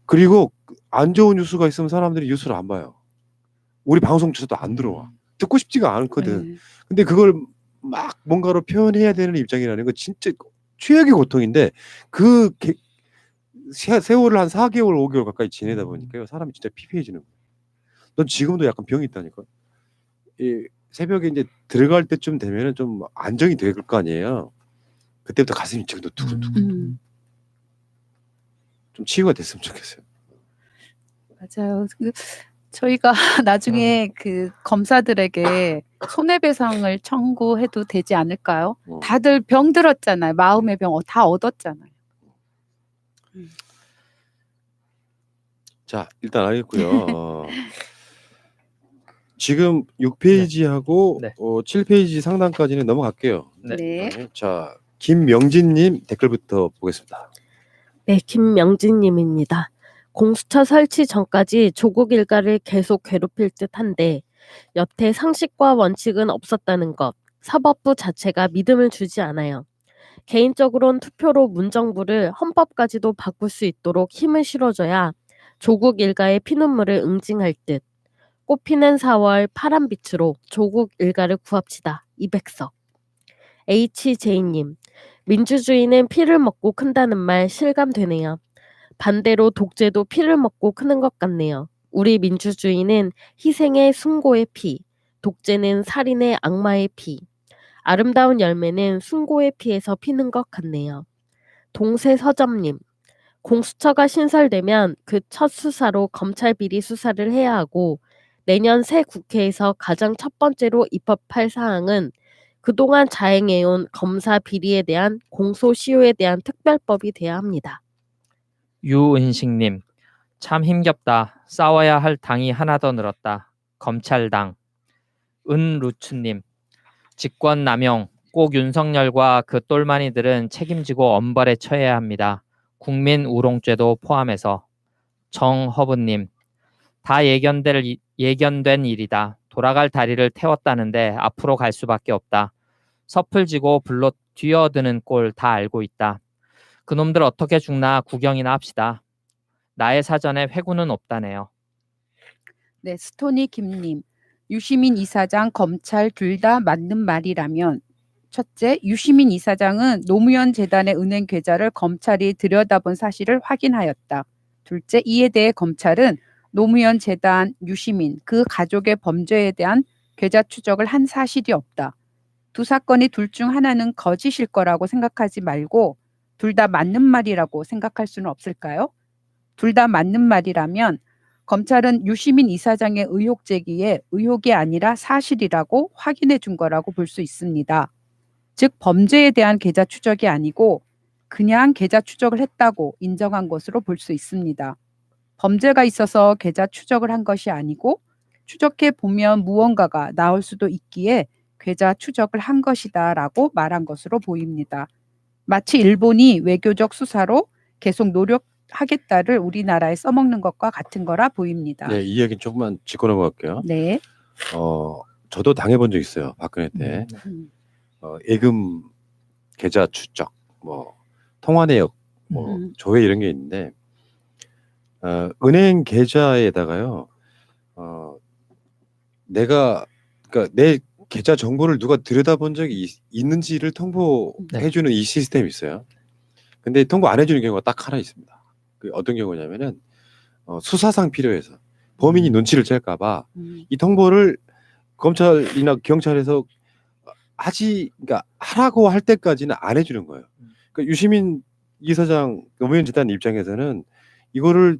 그리고 안 좋은 뉴스가 있으면 사람들이 뉴스를 안 봐요. 우리 방송조차도 안 들어와. 듣고 싶지가 않거든. 근데 그걸 막 뭔가로 표현해야 되는 입장이라는 건 진짜 최악의 고통인데 그 세월을 한 4개월, 5개월 가까이 지내다 보니까요. 사람이 진짜 피폐해지는 거예요. 넌 지금도 약간 병이 있다니까. 이 새벽에 이제 들어갈 때쯤 되면은 좀 안정이 될 거 아니에요. 그때부터 가슴이 지금도 두근두근. 좀 치유가 됐으면 좋겠어요. 맞아요. 저희가 나중에 그 검사들에게 손해배상을 청구해도 되지 않을까요? 다들 병 들었잖아요. 마음의 병 다 얻었잖아요. 자, 일단 알겠고요. 지금 6페이지하고 7페이지 상단까지는 넘어갈게요. 네. 자, 김명진님 댓글부터 보겠습니다. 네, 김명진님입니다. 공수처 설치 전까지 조국 일가를 계속 괴롭힐 듯한데 여태 상식과 원칙은 없었다는 것, 사법부 자체가 믿음을 주지 않아요. 개인적으론 투표로 문정부를 헌법까지도 바꿀 수 있도록 힘을 실어줘야 조국 일가의 피눈물을 응징할 듯. 꽃피는 4월 파란빛으로 조국 일가를 구합시다. 이백석. HJ님, 민주주의는 피를 먹고 큰다는 말 실감되네요. 반대로 독재도 피를 먹고 크는 것 같네요. 우리 민주주의는 희생의 숭고의 피, 독재는 살인의 악마의 피. 아름다운 열매는 숭고의 피에서 피는 것 같네요. 동세서점님, 공수처가 신설되면 그 첫 수사로 검찰 비리 수사를 해야 하고 내년 새 국회에서 가장 첫 번째로 입법할 사항은 그동안 자행해온 검사 비리에 대한 공소시효에 대한 특별법이 돼야 합니다. 유은식님, 참 힘겹다. 싸워야 할 당이 하나 더 늘었다. 검찰당. 은루츠님, 직권남용. 꼭 윤석열과 그 똘마니들은 책임지고 엄벌에 처해야 합니다. 국민 우롱죄도 포함해서. 정허브님, 다 예견된 일이다. 돌아갈 다리를 태웠다는데 앞으로 갈 수밖에 없다. 섭을 지고 불로 뛰어드는 꼴 다 알고 있다. 그놈들 어떻게 죽나 구경이나 합시다. 나의 사전에 회고는 없다네요. 네, 스토니 김님. 유시민 이사장, 검찰 둘 다 맞는 말이라면 첫째, 유시민 이사장은 노무현 재단의 은행 계좌를 검찰이 들여다본 사실을 확인하였다. 둘째, 이에 대해 검찰은 노무현 재단, 유시민, 그 가족의 범죄에 대한 계좌 추적을 한 사실이 없다. 두 사건이 둘 중 하나는 거짓일 거라고 생각하지 말고 둘 다 맞는 말이라고 생각할 수는 없을까요? 둘 다 맞는 말이라면 검찰은 유시민 이사장의 의혹 제기에 의혹이 아니라 사실이라고 확인해 준 거라고 볼 수 있습니다. 즉 범죄에 대한 계좌 추적이 아니고 그냥 계좌 추적을 했다고 인정한 것으로 볼 수 있습니다. 범죄가 있어서 계좌 추적을 한 것이 아니고 추적해 보면 무언가가 나올 수도 있기에 계좌 추적을 한 것이다라고 말한 것으로 보입니다. 마치 일본이 외교적 수사로 계속 노력하겠다를 우리나라에 써먹는 것과 같은 거라 보입니다. 네, 이 얘기는 조금만 짚고 넘어갈게요. 네. 저도 당해본 적 있어요. 박근혜 때. 예금 계좌 추적, 뭐 통화 내역, 뭐 조회 이런 게 있는데 은행 계좌에다가요. 그러니까 내 계좌 정보를 누가 들여다본 적이 있는지를 통보해주는 이 시스템이 있어요. 근데 통보 안 해주는 경우가 딱 하나 있습니다. 그 어떤 경우냐면은 수사상 필요해서 범인이 눈치를 챌까봐 이 통보를 검찰이나 경찰에서 그러니까 하라고 할 때까지는 안 해주는 거예요. 그러니까 유시민 이사장 노무현 재단 입장에서는 이거를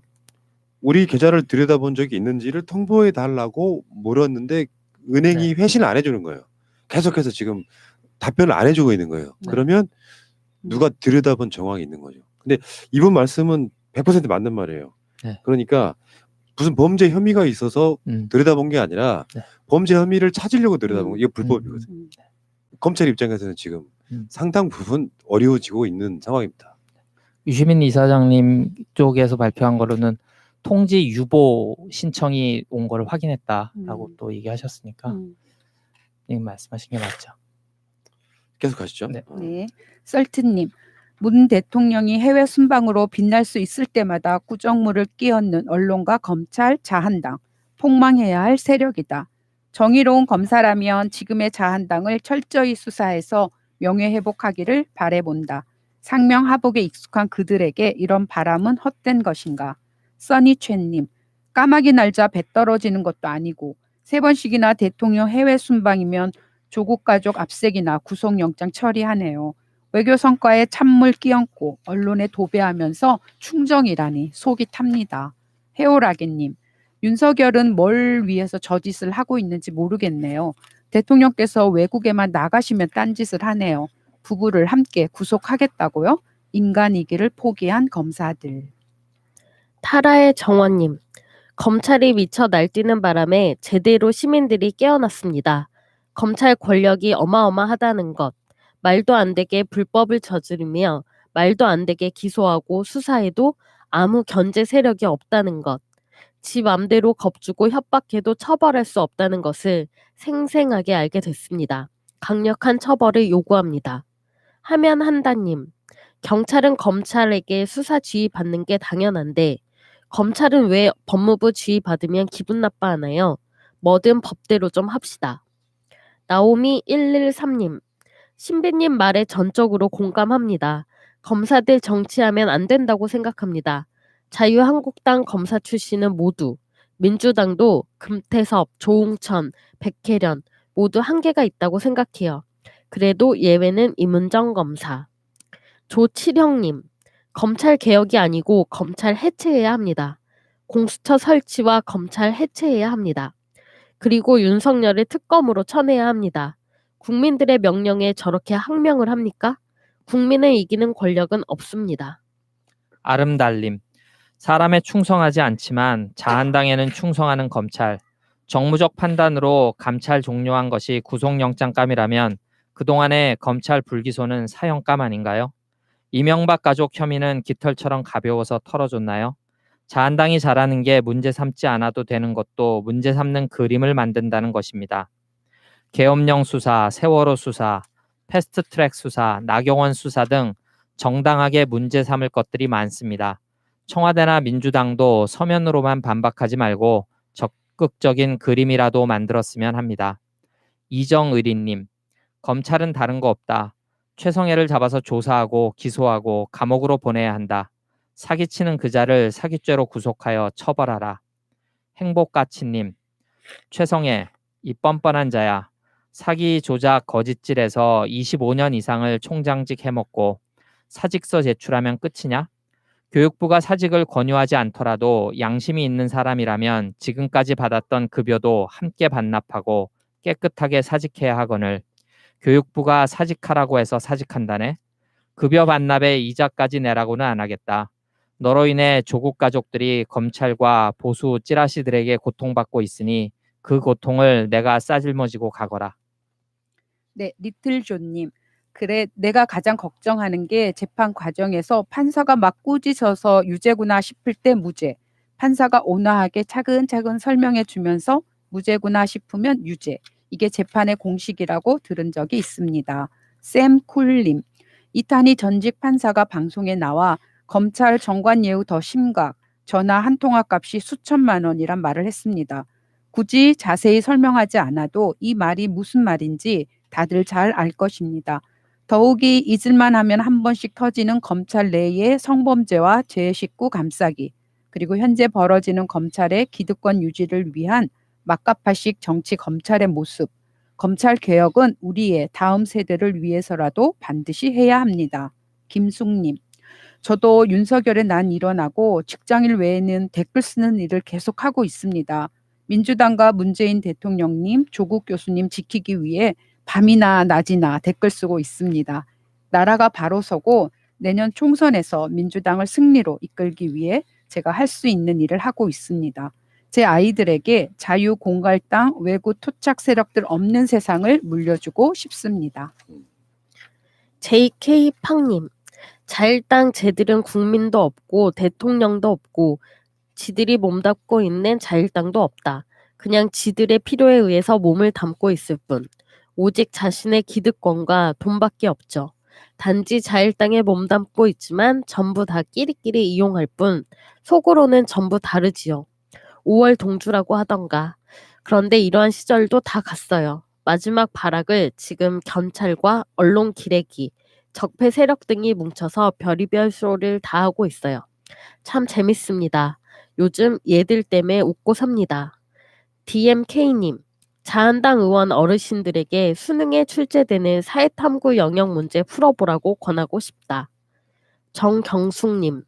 우리 계좌를 들여다본 적이 있는지를 통보해 달라고 물었는데 은행이 회신을 안 해주는 거예요. 계속해서 지금 답변을 안 해주고 있는 거예요. 그러면 누가 들여다본 정황이 있는 거죠. 근데 이분 말씀은 100% 맞는 말이에요. 그러니까 무슨 범죄 혐의가 있어서 들여다본 게 아니라 범죄 혐의를 찾으려고 들여다본 거. 이거 불법이거든요. 검찰 입장에서는 지금 상당 부분 어려워지고 있는 상황입니다. 유시민 이사장님 쪽에서 발표한 거로는 통지 유보 신청이 온 걸 확인했다라고 또 얘기하셨으니까 말씀하신 게 맞죠. 계속 가시죠. 네. 네. 썰트님, 문 대통령이 해외 순방으로 빛날 수 있을 때마다 꾸정물을 끼얹는 언론과 검찰, 자한당, 폭망해야 할 세력이다. 정의로운 검사라면 지금의 자한당을 철저히 수사해서 명예회복하기를 바라본다. 상명하복에 익숙한 그들에게 이런 바람은 헛된 것인가. 써니최님, 까마귀 날자 배 떨어지는 것도 아니고 3번씩이나 대통령 해외 순방이면 조국 가족 압색이나 구속영장 처리하네요. 외교 성과에 찬물 끼얹고 언론에 도배하면서 충정이라니 속이 탑니다. 해오라기님, 윤석열은 뭘 위해서 저 짓을 하고 있는지 모르겠네요. 대통령께서 외국에만 나가시면 딴짓을 하네요. 부부를 함께 구속하겠다고요? 인간이기를 포기한 검사들. 타라의 정원님, 검찰이 미쳐 날뛰는 바람에 제대로 시민들이 깨어났습니다. 검찰 권력이 어마어마하다는 것, 말도 안 되게 불법을 저지르며 말도 안 되게 기소하고 수사해도 아무 견제 세력이 없다는 것, 지 맘대로 겁주고 협박해도 처벌할 수 없다는 것을 생생하게 알게 됐습니다. 강력한 처벌을 요구합니다. 하면 한다님, 경찰은 검찰에게 수사 지휘 받는 게 당연한데 검찰은 왜 법무부 지휘 받으면 기분 나빠하나요? 뭐든 법대로 좀 합시다. 나오미 113님, 신비님 말에 전적으로 공감합니다. 검사들 정치하면 안 된다고 생각합니다. 자유한국당 검사 출신은 모두, 민주당도 금태섭, 조웅천, 백혜련 모두 한계가 있다고 생각해요. 그래도 예외는 임은정 검사. 조칠형님, 검찰 개혁이 아니고 검찰 해체해야 합니다. 공수처 설치와 검찰 해체해야 합니다. 그리고 윤석열을 특검으로 쳐내야 합니다. 국민들의 명령에 저렇게 항명을 합니까? 국민을 이기는 권력은 없습니다. 아름달님, 사람에 충성하지 않지만 자한당에는 충성하는 검찰, 정무적 판단으로 감찰 종료한 것이 구속영장감이라면 그동안의 검찰 불기소는 사형감 아닌가요? 이명박 가족 혐의는 깃털처럼 가벼워서 털어줬나요? 자한당이 잘하는 게 문제 삼지 않아도 되는 것도 문제 삼는 그림을 만든다는 것입니다. 계엄령 수사, 세월호 수사, 패스트트랙 수사, 나경원 수사 등 정당하게 문제 삼을 것들이 많습니다. 청와대나 민주당도 서면으로만 반박하지 말고 적극적인 그림이라도 만들었으면 합니다. 이정의리님, 검찰은 다른 거 없다. 최성애를 잡아서 조사하고 기소하고 감옥으로 보내야 한다. 사기치는 그자를 사기죄로 구속하여 처벌하라. 행복가치님, 최성애, 이 뻔뻔한 자야. 사기, 조작, 거짓질에서 25년 이상을 총장직 해먹고 사직서 제출하면 끝이냐? 교육부가 사직을 권유하지 않더라도 양심이 있는 사람이라면 지금까지 받았던 급여도 함께 반납하고 깨끗하게 사직해야 하거늘 교육부가 사직하라고 해서 사직한다네? 급여 반납에 이자까지 내라고는 안 하겠다. 너로 인해 조국 가족들이 검찰과 보수 찌라시들에게 고통받고 있으니 그 고통을 내가 싸질머지고 가거라. 네, 리틀존님. 그래, 내가 가장 걱정하는 게 재판 과정에서 판사가 막 꾸짖어서 유죄구나 싶을 때 무죄, 판사가 온화하게 차근차근 설명해 주면서 무죄구나 싶으면 유죄. 이게 재판의 공식이라고 들은 적이 있습니다. 샘쿨님. 이탄희 전직 판사가 방송에 나와 검찰 정관 예우 더 심각, 전화 한 통화 값이 수천만 원이란 말을 했습니다. 굳이 자세히 설명하지 않아도 이 말이 무슨 말인지 다들 잘 알 것입니다. 더욱이 잊을만 하면 한 번씩 터지는 검찰 내의 성범죄와 죄 식구 감싸기, 그리고 현재 벌어지는 검찰의 기득권 유지를 위한 막가파식 정치 검찰의 모습, 검찰 개혁은 우리의 다음 세대를 위해서라도 반드시 해야 합니다. 김숙님, 저도 윤석열의 난 일어나고 직장일 외에는 댓글 쓰는 일을 계속하고 있습니다. 민주당과 문재인 대통령님, 조국 교수님 지키기 위해 밤이나 낮이나 댓글 쓰고 있습니다. 나라가 바로 서고 내년 총선에서 민주당을 승리로 이끌기 위해 제가 할 수 있는 일을 하고 있습니다. 제 아이들에게 자유 공갈당 외구 토착 세력들 없는 세상을 물려주고 싶습니다. JK 팡님, 자일당 쟤들은 국민도 없고 대통령도 없고 지들이 몸담고 있는 자일당도 없다. 그냥 지들의 필요에 의해서 몸을 담고 있을 뿐. 오직 자신의 기득권과 돈밖에 없죠. 단지 자일당에 몸담고 있지만 전부 다 끼리끼리 이용할 뿐 속으로는 전부 다르지요. 5월 동주라고 하던가. 그런데 이러한 시절도 다 갔어요. 마지막 발악을 지금 경찰과 언론 기레기, 적폐 세력 등이 뭉쳐서 별의별 쇼를 다 하고 있어요. 참 재밌습니다. 요즘 얘들 때문에 웃고 삽니다. DMK님, 자한당 의원 어르신들에게 수능에 출제되는 사회탐구 영역 문제 풀어보라고 권하고 싶다. 정경숙님,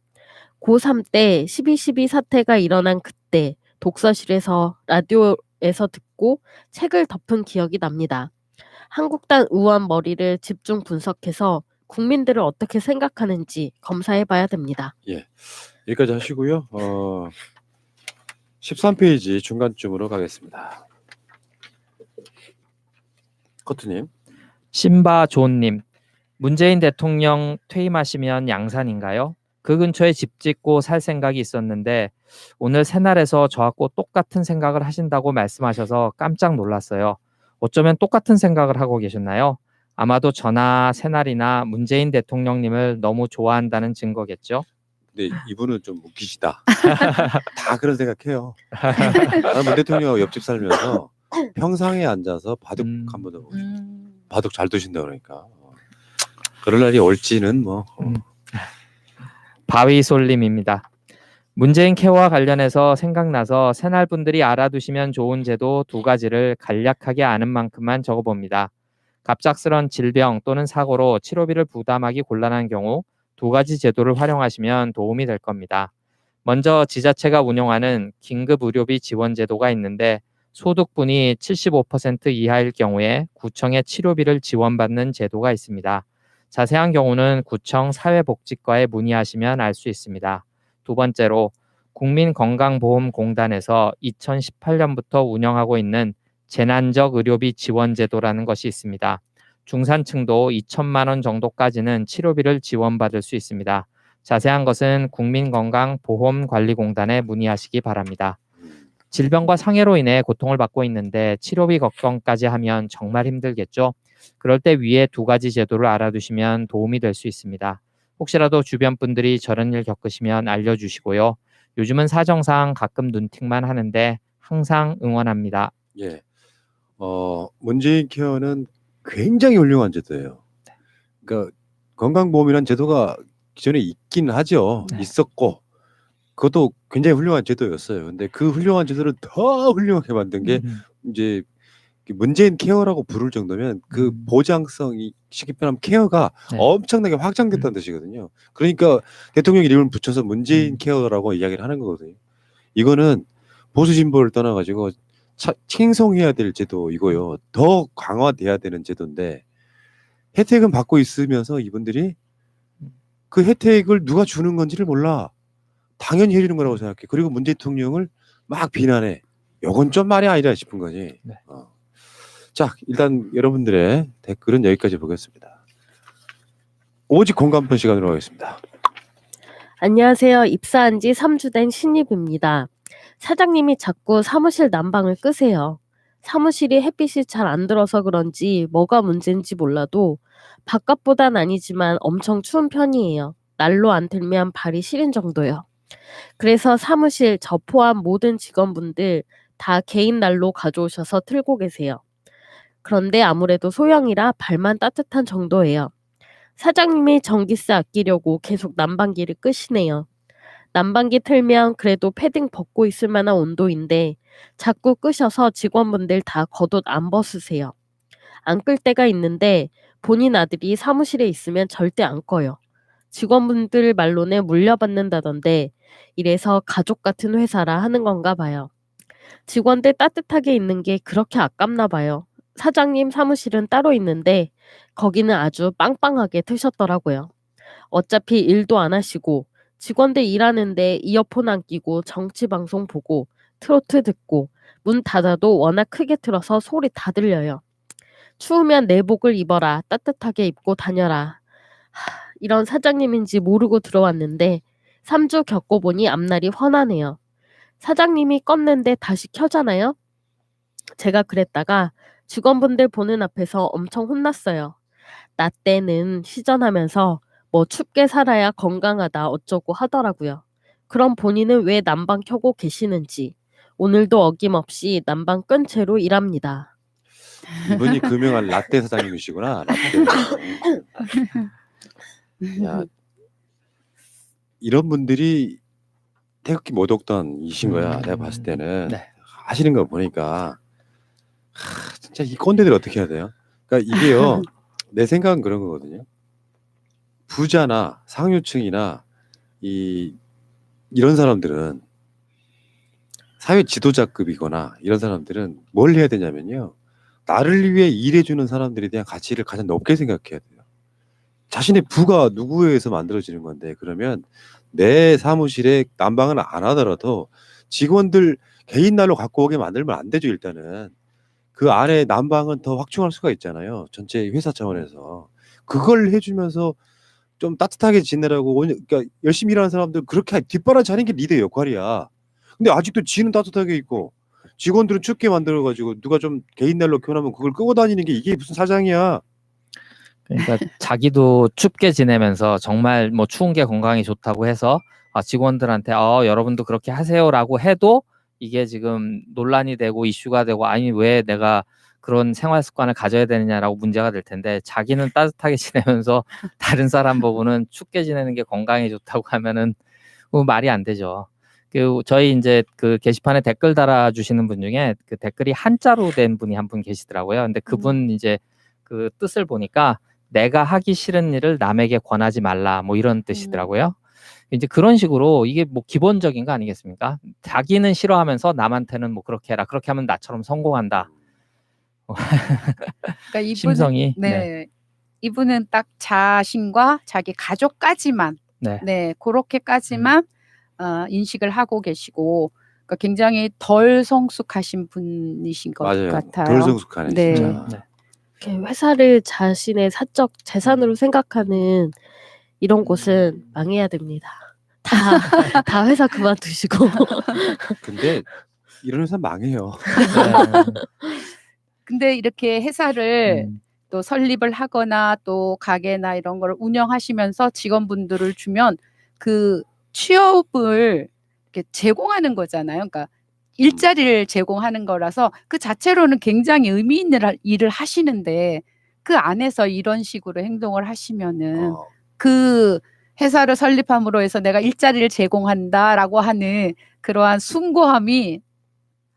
고3 때 12.12 사태가 일어난 그때 독서실에서 라디오에서 듣고 책을 덮은 기억이 납니다. 한국당 의원 머리를 집중 분석해서 국민들을 어떻게 생각하는지 검사해봐야 됩니다. 예, 여기까지 하시고요. 13페이지 중간쯤으로 가겠습니다. 커트님. 신바존님, 문재인 대통령 퇴임하시면 양산인가요? 그 근처에 집 짓고 살 생각이 있었는데 오늘 새날에서 저하고 똑같은 생각을 하신다고 말씀하셔서 깜짝 놀랐어요. 어쩌면 똑같은 생각을 하고 계셨나요? 아마도 저나 새날이나 문재인 대통령님을 너무 좋아한다는 증거겠죠? 근데 이분은 좀 웃기시다. 다 그런 생각해요. 나는 문 대통령하고 옆집 살면서 평상에 앉아서 바둑 한번 해보고 바둑 잘 두신다 그러니까. 그럴 날이 올지는 뭐. 바위솔님입니다. 문재인 케어와 관련해서 생각나서 새날 분들이 알아두시면 좋은 제도 2가지를 간략하게 아는 만큼만 적어봅니다. 갑작스런 질병 또는 사고로 치료비를 부담하기 곤란한 경우 2가지 제도를 활용하시면 도움이 될 겁니다. 먼저 지자체가 운영하는 긴급의료비 지원 제도가 있는데 소득분이 75% 이하일 경우에 구청의 치료비를 지원받는 제도가 있습니다. 자세한 경우는 구청 사회복지과에 문의하시면 알 수 있습니다. 2번째로 국민건강보험공단에서 2018년부터 운영하고 있는 재난적 의료비 지원 제도라는 것이 있습니다. 중산층도 2천만 원 정도까지는 치료비를 지원받을 수 있습니다. 자세한 것은 국민건강보험관리공단에 문의하시기 바랍니다. 질병과 상해로 인해 고통을 받고 있는데 치료비 걱정까지 하면 정말 힘들겠죠. 그럴 때 위에 두 가지 제도를 알아두시면 도움이 될 수 있습니다. 혹시라도 주변 분들이 저런 일 겪으시면 알려주시고요. 요즘은 사정상 가끔 눈팅만 하는데 항상 응원합니다. 예. 문재인 케어는 굉장히 훌륭한 제도예요. 그러니까 건강보험이라는 제도가 기존에 있긴 하죠. 네. 있었고 그것도 굉장히 훌륭한 제도였어요. 근데 그 훌륭한 제도를 더 훌륭하게 만든 게 이제 문재인 케어라고 부를 정도면 그 보장성이 쉽게 표현하면 케어가 네. 엄청나게 확장됐다는 뜻이거든요. 그러니까 대통령 이름을 붙여서 문재인 케어라고 이야기를 하는 거거든요. 이거는 보수 진보를 떠나가지고 칭송해야 될 제도 이거요. 더 강화돼야 되는 제도인데 혜택은 받고 있으면서 이분들이 그 혜택을 누가 주는 건지를 몰라. 당연히 해주는 거라고 생각해. 그리고 문재인 대통령을 막 비난해. 이건 좀 말이 아니라 싶은 거지. 네. 자, 일단 여러분들의 댓글은 여기까지 보겠습니다. 오직 공감편 시간으로 하겠습니다. 안녕하세요. 입사한 지 3주 된 신입입니다. 사장님이 자꾸 사무실 난방을 끄세요. 사무실이 햇빛이 잘 안 들어서 그런지 뭐가 문제인지 몰라도 바깥보단 아니지만 엄청 추운 편이에요. 난로 안 틀면 발이 시린 정도요. 그래서 사무실 저 포함 모든 직원분들 다 개인 난로 가져오셔서 틀고 계세요. 그런데 아무래도 소형이라 발만 따뜻한 정도예요. 사장님이 전기세 아끼려고 계속 난방기를 끄시네요. 난방기 틀면 그래도 패딩 벗고 있을 만한 온도인데 자꾸 끄셔서 직원분들 다 겉옷 안 벗으세요. 안 끌 때가 있는데 본인 아들이 사무실에 있으면 절대 안 꺼요. 직원분들 말로는 물려받는다던데 이래서 가족 같은 회사라 하는 건가 봐요. 직원들 따뜻하게 있는 게 그렇게 아깝나 봐요. 사장님 사무실은 따로 있는데 거기는 아주 빵빵하게 트셨더라고요. 어차피 일도 안 하시고 직원들 일하는데 이어폰 안 끼고 정치 방송 보고 트로트 듣고 문 닫아도 워낙 크게 틀어서 소리 다 들려요. 추우면 내복을 입어라. 따뜻하게 입고 다녀라. 이런 사장님인지 모르고 들어왔는데 3주 겪어보니 앞날이 훤하네요. 사장님이 껐는데 다시 켜잖아요? 제가 그랬다가 직원분들 보는 앞에서 엄청 혼났어요. 나 때는 시전하면서 뭐 춥게 살아야 건강하다 어쩌고 하더라고요. 그럼 본인은 왜 난방 켜고 계시는지 오늘도 어김없이 난방 끈 채로 일합니다. 이분이 금융한 라떼 사장님이시구나. 라떼. 야, 이런 분들이 태극기 모독단이신 거야. 내가 봤을 때는 네. 하시는 거 보니까 진짜 이 꼰대들 어떻게 해야 돼요? 그러니까 이게요. 내 생각은 그런 거거든요. 부자나 상류층이나 이런 사람들은 사회 지도자급이거나 이런 사람들은 뭘 해야 되냐면요. 나를 위해 일해주는 사람들에 대한 가치를 가장 높게 생각해야 돼요. 자신의 부가 누구에 의해서 만들어지는 건데 그러면 내 사무실에 난방을 안 하더라도 직원들 개인 난로 갖고 오게 만들면 안 되죠. 일단은 그 안에 난방은 더 확충할 수가 있잖아요. 전체 회사 차원에서 그걸 해주면서 좀 따뜻하게 지내라고 그러니까 열심히 일하는 사람들 그렇게 뒷바라지 하는 게 리더의 역할이야. 근데 아직도 지는 따뜻하게 있고 직원들은 춥게 만들어가지고 누가 좀 개인 난로 켜놓으면 그걸 끄고 다니는 게 이게 무슨 사장이야. 그러니까 자기도 춥게 지내면서 정말 뭐 추운 게 건강에 좋다고 해서 직원들한테 여러분도 그렇게 하세요라고 해도 이게 지금 논란이 되고 이슈가 되고 아니 왜 내가 그런 생활 습관을 가져야 되느냐라고 문제가 될 텐데 자기는 따뜻하게 지내면서 다른 사람 보고는 춥게 지내는 게 건강에 좋다고 하면은 말이 안 되죠. 그 저희 이제 그 게시판에 댓글 달아주시는 분 중에 그 댓글이 한자로 된 분이 한 분 계시더라고요. 근데 그분 이제 그 뜻을 보니까 내가 하기 싫은 일을 남에게 권하지 말라 뭐 이런 뜻이더라고요. 이제 그런 식으로 이게 뭐 기본적인 거 아니겠습니까? 자기는 싫어하면서 남한테는 뭐 그렇게 해라. 그렇게 하면 나처럼 성공한다. 그러니까 이분은, 심성이 네. 이분은 딱 자신과 자기 가족까지만 네. 그렇게까지만 인식을 하고 계시고 그러니까 굉장히 덜 성숙하신 분이신 것 맞아요. 같아요. 덜 성숙하네 네. 진짜. 네. 이렇게 회사를 자신의 사적 재산으로 생각하는 이런 곳은 망해야 됩니다. 다 회사 그만두시고. 근데 이런 회사 망해요. 근데 이렇게 회사를 음. 또 설립을 하거나 또 가게나 이런 걸 운영하시면서 직원분들을 주면 그 취업을 이렇게 제공하는 거잖아요. 그러니까 일자리를 제공하는 거라서 그 자체로는 굉장히 의미 있는 일을 하시는데 그 안에서 이런 식으로 행동을 하시면은 어, 그 회사를 설립함으로 해서 내가 일자리를 제공한다라고 하는 그러한 숭고함이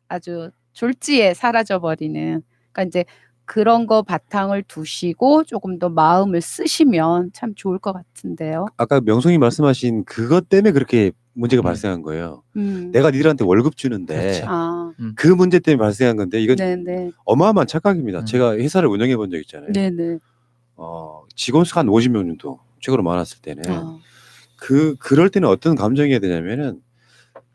아주 졸지에 사라져 버리는. 그러니까 이제 그런 거 바탕을 두시고 조금 더 마음을 쓰시면 참 좋을 것 같은데요. 아까 명성이 말씀하신 그것 때문에 그렇게 문제가 음. 발생한 거예요. 음. 내가 니들한테 월급 주는데 그렇죠. 아, 그 문제 때문에 발생한 건데 이건 네네. 어마어마한 착각입니다. 음. 제가 회사를 운영해 본 적 있잖아요. 네네. 직원 수가 한 50명 정도 최고로 많았을 때는 아, 그럴 때는 어떤 감정이 해야 되냐면은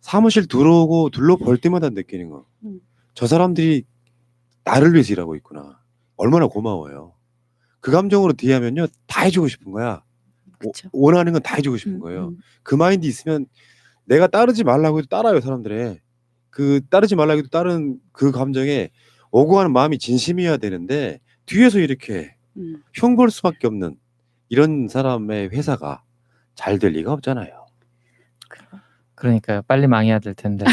사무실 들어오고 둘러볼 때마다 느끼는 거. 음. 저 사람들이 나를 위해서 일하고 있구나. 얼마나 고마워요. 그 감정으로 대하면요 다 해주고 싶은 거야. 그쵸. 원하는 건 다 해주고 싶은 거예요. 음. 그 마인드 있으면 내가 따르지 말라고 해도 따라요 사람들의. 그 따르지 말라고 해도 따르는 그 감정에 오고 가는 마음이 진심이어야 되는데 뒤에서 이렇게 음. 흉볼 수밖에 없는 이런 사람의 회사가 잘 될 리가 없잖아요. 그러니까요. 빨리 망해야 될 텐데.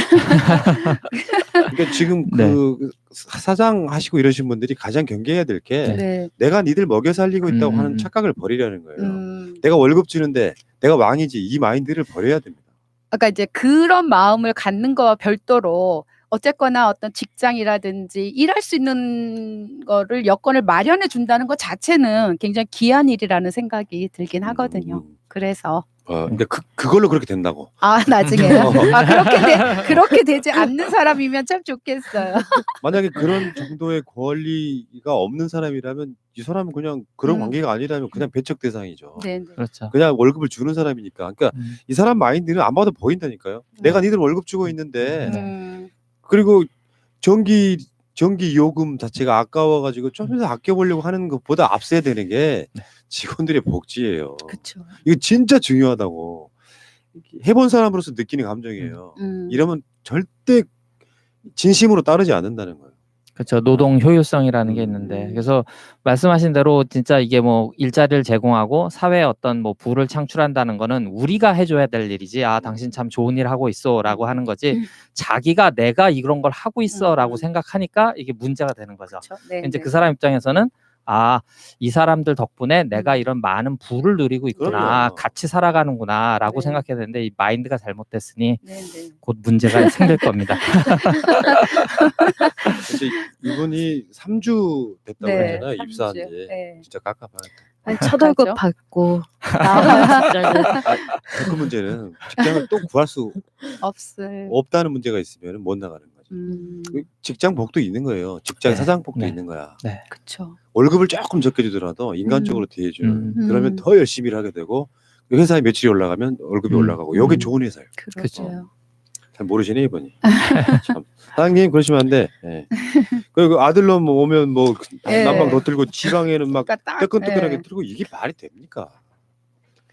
그러니까 지금 네. 그 사장 하시고 이러신 분들이 가장 경계해야 될 게 네. 내가 니들 먹여 살리고 있다고 음, 하는 착각을 버리라는 거예요. 음. 내가 월급 주는데 내가 왕이지 이 마인드를 버려야 됩니다. 그러니까 이제 그런 마음을 갖는 거와 별도로 어쨌거나 어떤 직장이라든지 일할 수 있는 거를 여건을 마련해 준다는 것 자체는 굉장히 귀한 일이라는 생각이 들긴 하거든요. 그래서 근데 그걸로 그렇게 된다고. 나중에요. 그렇게 되지 않는 사람이면 참 좋겠어요. 만약에 그런 정도의 권리가 없는 사람이라면 이 사람은 그냥 그런 관계가 아니라면 그냥 배척 대상이죠. 네. 그렇죠. 그냥 월급을 주는 사람이니까. 그러니까 이 사람 마인드는 안 봐도 보인다니까요. 내가 니들 월급 주고 있는데 그리고 전기 요금 자체가 아까워가지고 좀 더 아껴보려고 하는 것보다 앞서야 되는 게 직원들의 복지예요. 그렇죠. 이거 진짜 중요하다고 해본 사람으로서 느끼는 감정이에요. 이러면 절대 진심으로 따르지 않는다는 거예요. 그렇죠. 노동 효율성이라는 게 있는데, 그래서 말씀하신 대로 진짜 이게 뭐 일자리를 제공하고 사회에 어떤 뭐 부를 창출한다는 거는 우리가 해줘야 될 일이지. 아, 당신 참 좋은 일 하고 있어라고 하는 거지. 자기가 내가 이런 걸 하고 있어라고 생각하니까 이게 문제가 되는 거죠. 그렇죠. 네, 이제 네. 그 사람 입장에서는 아, 이 사람들 덕분에 내가 이런 많은 부를 누리고 있구나, 그럼요. 같이 살아가는구나라고 네. 생각해야 되는데 이 마인드가 잘못됐으니 네, 네. 곧 문제가 생길 겁니다. 그래서 이분이 3주 됐다고 네, 했잖아요. 3주. 입사한 지. 네. 진짜 깝깝하겠다. 아니, 첫 월급 가죠. 받고 나오는 직장은 그 문제는 직장을 또 구할 수 없을. 없다는 문제가 있으면 못 나가는 거죠. 직장 복도 있는 거예요. 직장 네. 사장 복도 네. 있는 거야. 네. 그렇죠. 월급을 조금 적게 주더라도 인간적으로 대해주는. 그러면 음. 더 열심히 일하게 되고 회사의 매출이 올라가면 월급이 올라가고 여기 좋은 회사예요. 그렇죠. 잘 모르시네 이분이. 참. 사장님 그러시면 안 돼. 예. 그리고 아들놈 오면 뭐 예. 난방 더 틀고 지방에는 막 그러니까 딱, 뜨끈뜨끈하게 예. 틀고 이게 말이 됩니까?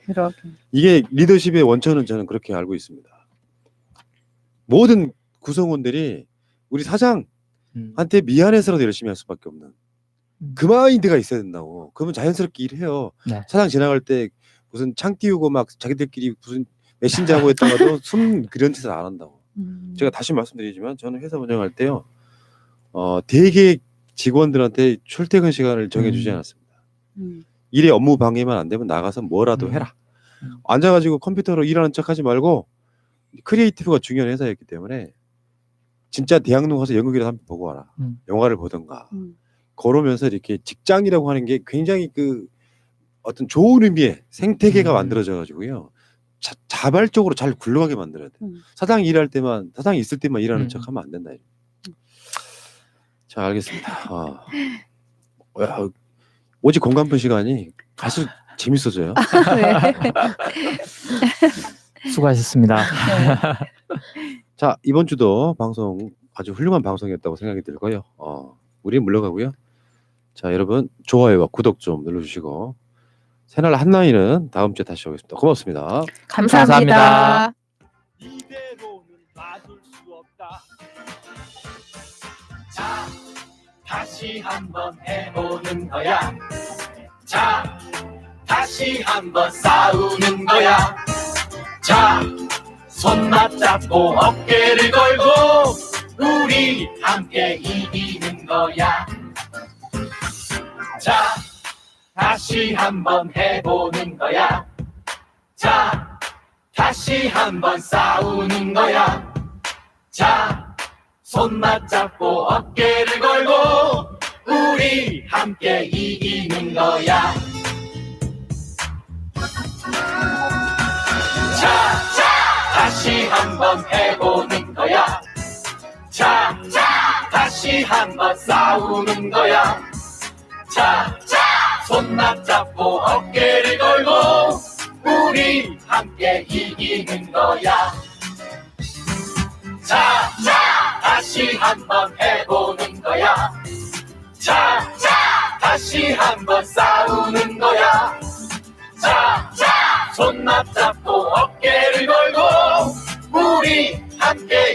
그러게. 이게 리더십의 원천은 저는 그렇게 알고 있습니다. 모든 구성원들이 우리 사장한테 미안해서라도 열심히 할 수밖에 없는 그 마인드가 있어야 된다고. 그러면 자연스럽게 일해요. 네. 사장 지나갈 때 무슨 창 띄우고 막 자기들끼리 무슨 메신저 하고 했다가도 숨 그런 짓을 안 한다고. 제가 다시 말씀드리지만 저는 회사 운영할 때요. 대개 직원들한테 출퇴근 시간을 정해주지 않았습니다. 일의 업무 방해만 안 되면 나가서 뭐라도 해라. 앉아가지고 컴퓨터로 일하는 척하지 말고 크리에이티브가 중요한 회사였기 때문에 진짜 대학로 가서 연극이라도 한편 보고 와라. 영화를 보던가. 걸으면서 이렇게 직장이라고 하는 게 굉장히 그 어떤 좋은 의미의 생태계가 만들어져 가지고요. 자발적으로 잘 굴러가게 만들어야 돼. 사장이 있을 때만 일하는 척하면 안 된다. 자, 알겠습니다. 야, 오직 공감분 시간이 갈수록 재밌어져요. 수고하셨습니다. 자, 이번 주도 방송 아주 훌륭한 방송이었다고 생각이 들고요. 우리 물러가고요. 자, 여러분 좋아요와 구독 좀 눌러주시고 새날 한나인은 다음 주에 다시 오겠습니다. 고맙습니다. 감사합니다. 이대로는 놔둘 수 없다. 자, 다시 한번 해보는 거야. 자, 다시 한번 싸우는 거야. 자, 손 맞잡고 어깨를 걸고 우리 함께 이기는 거야. 자, 다시 한번 해보는 거야. 자, 다시 한번 싸우는 거야. 자, 손 맞잡고 어깨를 걸고 우리 함께 이기는 거야. 자, 다시 한번 해보는 거야. 자, 다시 한번 싸우는 거야. 자, 손 맞잡고 어깨를 걸고 우리 함께 이기는 거야. 자, 다시 한번 해보는 거야. 자, 다시 한번 싸우는 거야. 자, 손 맞잡고 어깨를 걸고 우리 함께